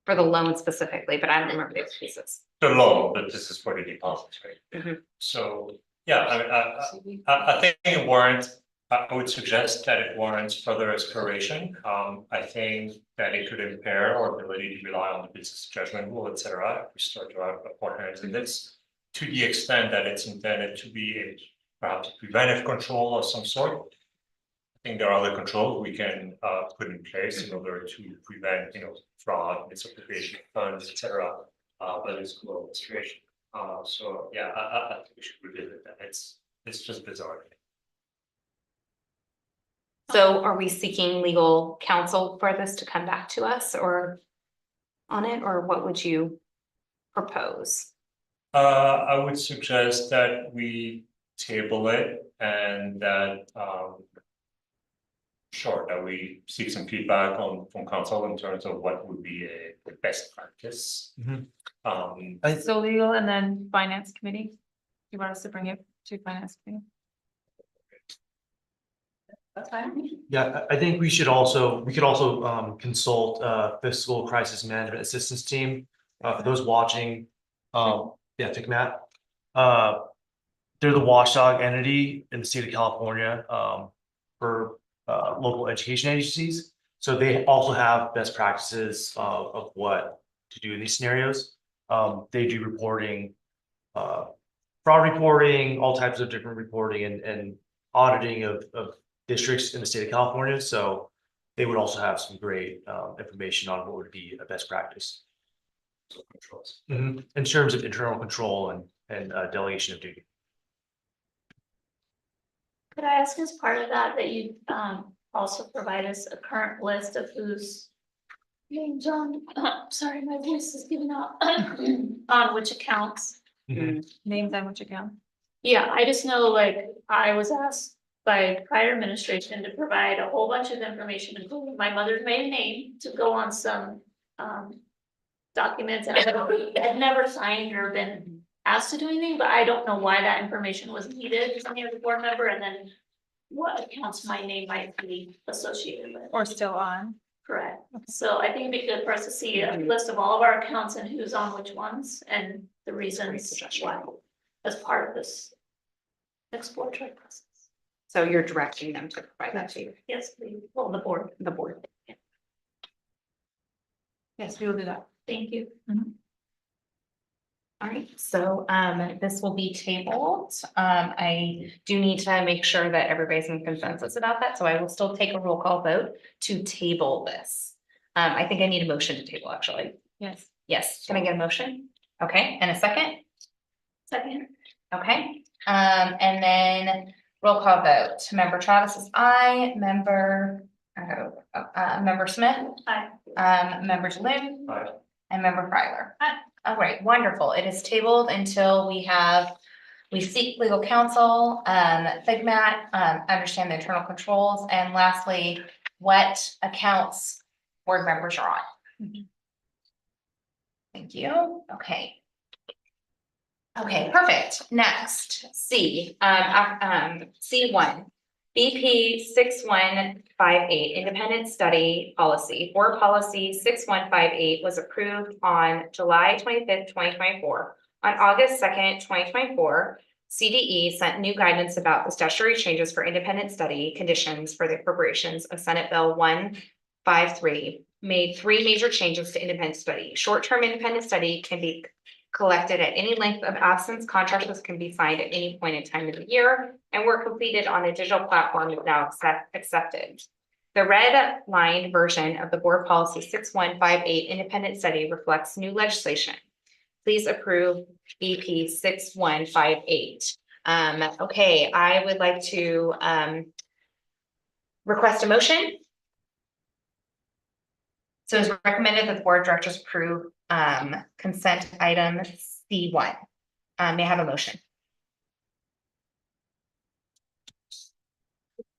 A: for the loan specifically, but I don't remember those pieces.
K: The loan, but this is for the deposits, right?
A: Mhm.
K: So, yeah, I mean, I think it warrants, I would suggest that it warrants further exploration. I think that it could impair our ability to rely on the business judgment rule, et cetera, if we start to have partners in this, to the extent that it's intended to be a perhaps preventive control of some sort. I think there are other controls we can put in place in order to prevent, fraud, misappropriation of funds, et cetera, but it's school administration. So yeah, I think we should revisit that. It's just bizarre.
A: So are we seeking legal counsel for this to come back to us or on it, or what would you propose?
K: I would suggest that we table it and that that we seek some feedback from council in terms of what would be the best practice.
D: So legal and then finance committee. You want us to bring it to finance committee? That's fine.
L: Yeah, I think we could also consult fiscal crisis management assistance team. For those watching, FICMAT. They're the watchdog entity in the state of California for local education agencies. So they also have best practices of what to do in these scenarios. They do reporting, fraud reporting, all types of different reporting and auditing of districts in the state of California. So they would also have some great information on what would be a best practice.
K: Controls.
L: In terms of internal control and delegation of duty.
I: Could I ask as part of that you also provide us a current list of who's names on, sorry, my voice is giving out, on which accounts?
D: Names on which account?
I: Yeah, I just know, like, I was asked by prior administration to provide a whole bunch of information, including my mother's maiden name, to go on some documents, and I've never signed or been asked to do anything, but I don't know why that information was needed from the board member, and then what accounts my name might be associated with.
D: Or still on?
I: Correct. So I think it'd be good for us to see a list of all of our accounts and who's on which ones and the reasons why, as part of this exploratory process.
A: So you're directing them to provide that to you?
I: Yes, please. Well, the board.
A: The board.
D: Yes, we will do that.
I: Thank you.
A: All right, so this will be tabled. I do need to make sure that everybody's in consensus about that, so I will still take a roll call vote to table this. I think I need a motion to table, actually.
D: Yes.
A: Yes, can I get a motion? Okay, and a second?
I: Second.
A: Okay, and then roll call vote. Member Travis is aye, member Smith.
I: Aye.
A: Member Jalou.
K: Aye.
A: And member Fryler.
I: Aye.
A: All right, wonderful. It is tabled until we seek legal counsel, FIGMAT, understand the internal controls, and lastly, what accounts board members are on. Thank you. Okay. Okay, perfect. Next, C1. BP 6158, independent study policy. Board policy 6158 was approved on July 25th, 2024. On August 2nd, 2024, CDE sent new guidance about the statutory changes for independent study conditions for the appropriations of Senate Bill 153. Made 3 major changes to independent study. Short-term independent study can be collected at any length of absence. Contracts can be signed at any point in time of the year, and were completed on a digital platform is now accepted. The red line version of the board policy 6158 independent study reflects new legislation. Please approve BP 6158. Okay, I would like to request a motion. So it's recommended that the board of directors approve consent item C1. May I have a motion?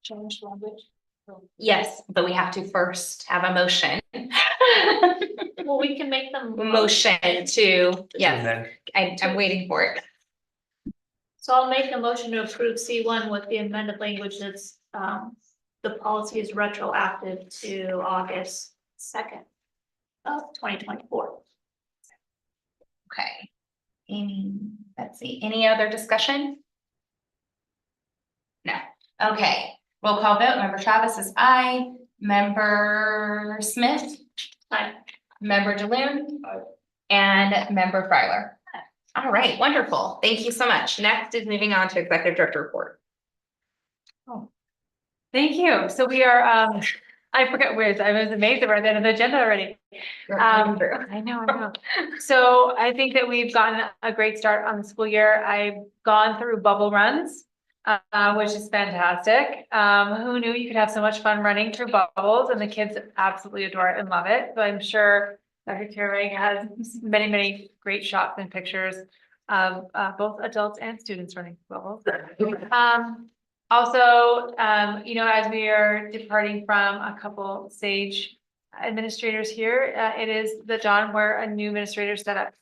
I: Change language.
A: Yes, but we have to first have a motion.
I: Well, we can make them.
A: Motion to,
L: And
A: yes,
L: then
A: I'm waiting for it.
I: So I'll make a motion to approve C1 with the amended language that's, the policy is retroactive to August 2nd of 2024.
A: Okay. Let's see, any other discussion? No. Okay, roll call vote. Member Travis is aye. Member Smith.
I: Aye.
A: Member Jalou. And member Fryler. All right, wonderful. Thank you so much. Next is moving on to executive director report.
D: Thank you. So we are, I forget where, I was amazed that we're at the end of the agenda already. I know. So I think that we've gotten a great start on the school year. I've gone through bubble runs, which is fantastic. Who knew you could have so much fun running through bubbles, and the kids absolutely adore it and love it. So I'm sure Dr. Keurig has many, many great shots and pictures of both adults and students running through bubbles. Also, as we are departing from a couple SAGE administrators here, it is the dawn where a new administrator set up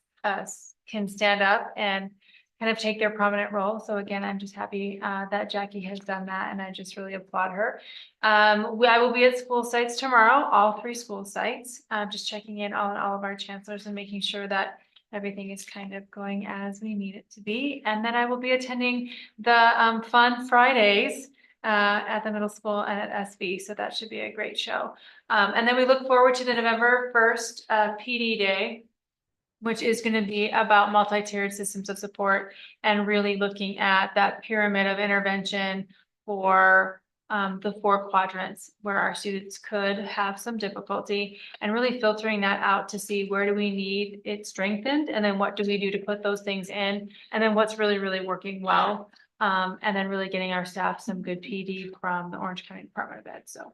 D: can stand up and kind of take their prominent role. So again, I'm just happy that Jackie has done that, and I just really applaud her. I will be at school sites tomorrow, all 3 school sites, just checking in on all of our chancellors and making sure that everything is kind of going as we need it to be. And then I will be attending the Fun Fridays at the middle school and at SV. So that should be a great show. And then we look forward to the November 1st PD Day, which is going to be about multi-tiered systems of support and really looking at that pyramid of intervention for the 4 quadrants where our students could have some difficulty, and really filtering that out to see where do we need it strengthened, and then what do we do to put those things in, and then what's really, really working well. And then really getting our staff some good PD from the Orange County Department of Ed. So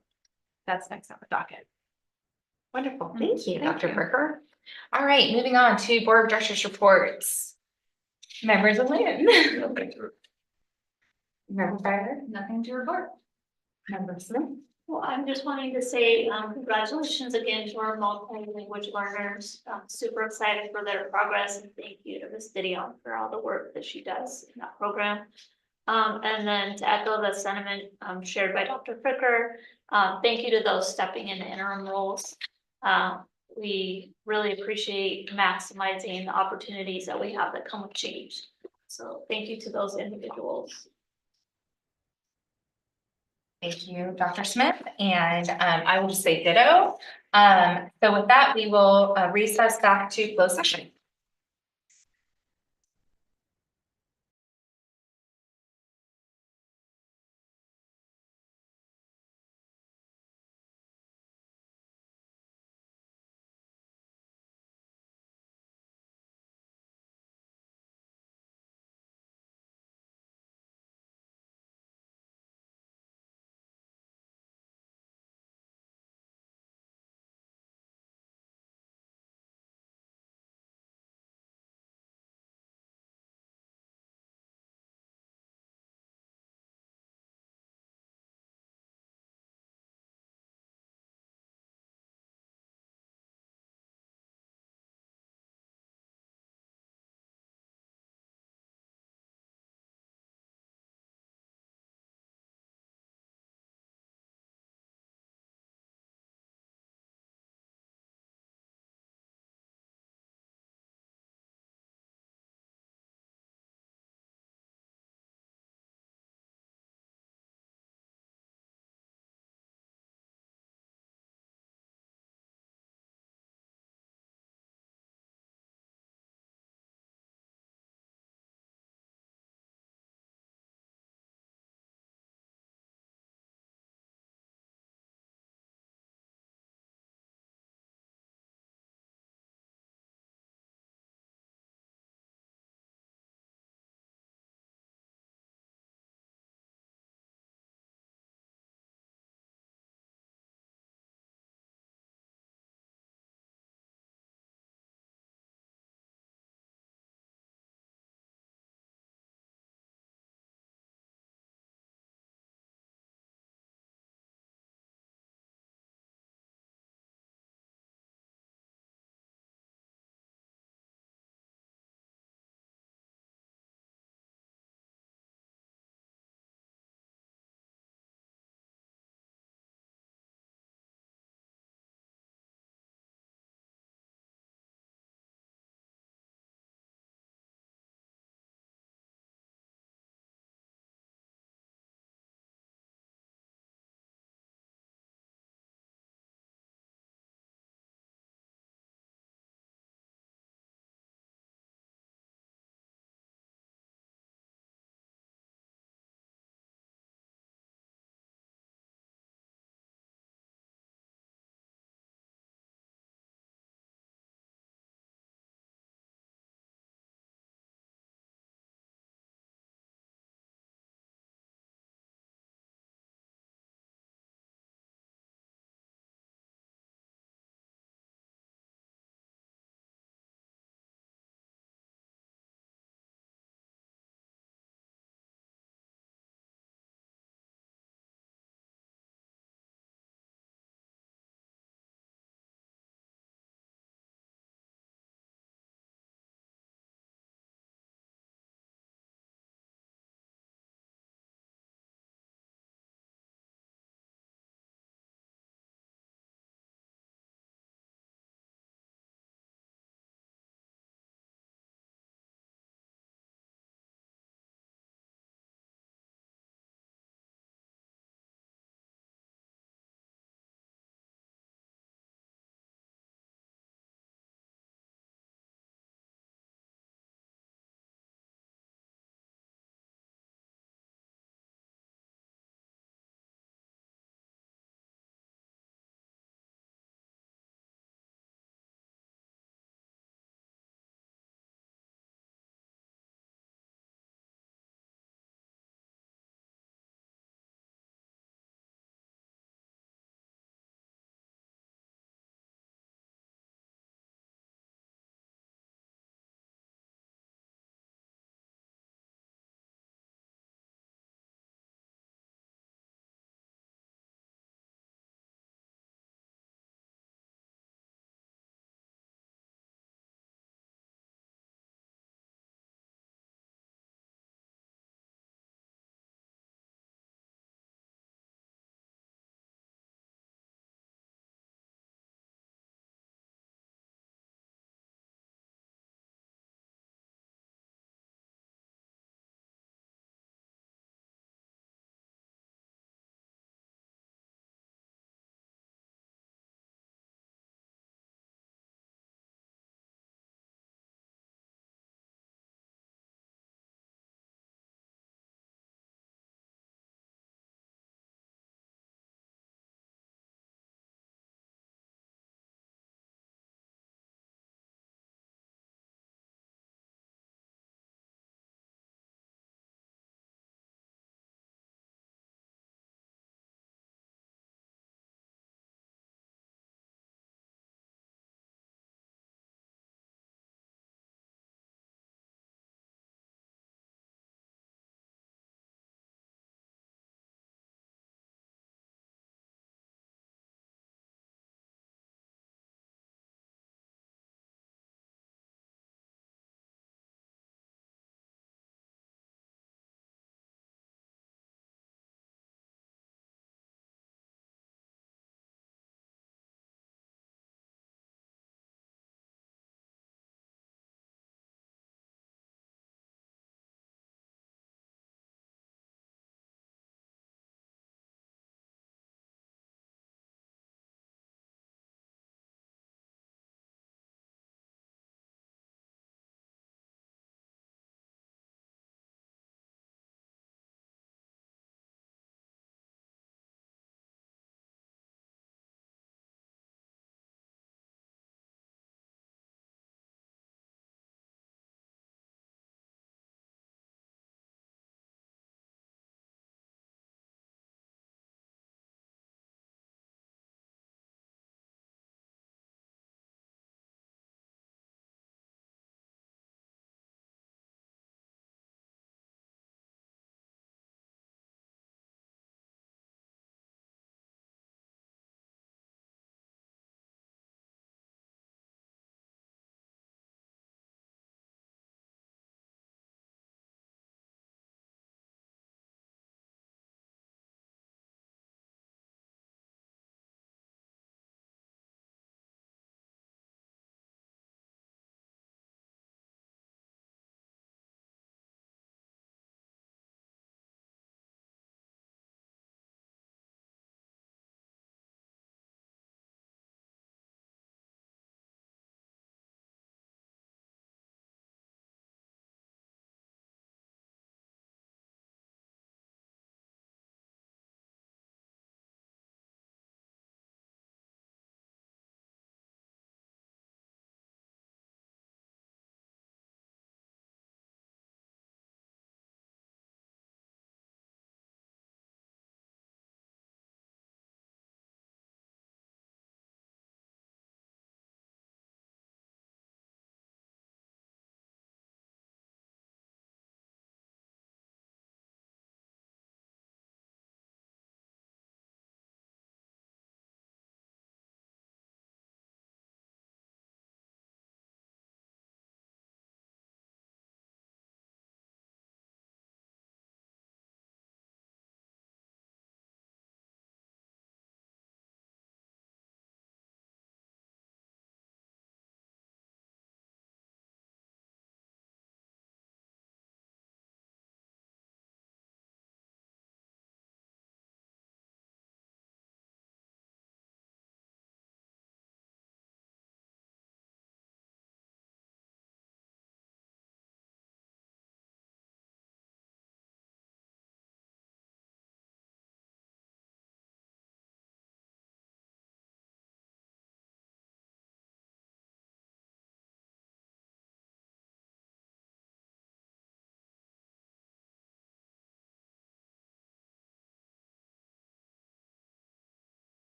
D: that's next on the docket.
A: Wonderful. Thank you,
D: Thank
A: Dr.
D: you.
A: Fricker. All right, moving on to board of directors reports. Members of Lynn. Member Fryler.
I: Nothing to report.
A: Member Smith.
I: Well, I'm just wanting to say, congratulations again to our multi-language learners. I'm super excited for their progress, and thank you to Ms. Didion for all the work that she does in that program. And then to echo the sentiment shared by Dr. Fricker, thank you to those stepping in the interim roles. We really appreciate maximizing the opportunities that we have that come with change. So thank you to those individuals.
A: Thank you, Dr. Smith, and I will just say ditto. So with that, we will recess back to closed session.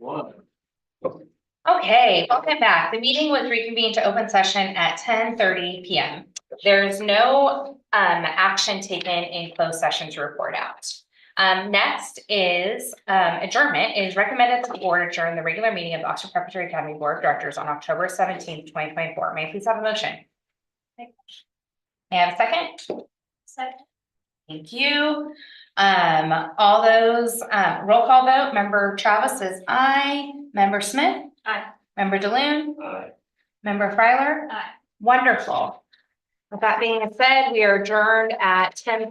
B: One.
A: Okay, welcome back. The meeting was reconvened to open session at 10:30 PM. There's no action taken in closed session to report out. Next is adjournment. It is recommended that the board adjourn the regular meeting of the Oxford Preparatory Academy Board of Directors on October 17th, 2024. May I please have a motion? May I have a second?
I: Second.
A: Thank you. All those, roll call vote, member Travis says aye, member Smith?
I: Aye.
A: Member DeLune?
B: Aye.
A: Member Fryler?
I: Aye.
A: Wonderful. With that being said, we are adjourned at 10:30.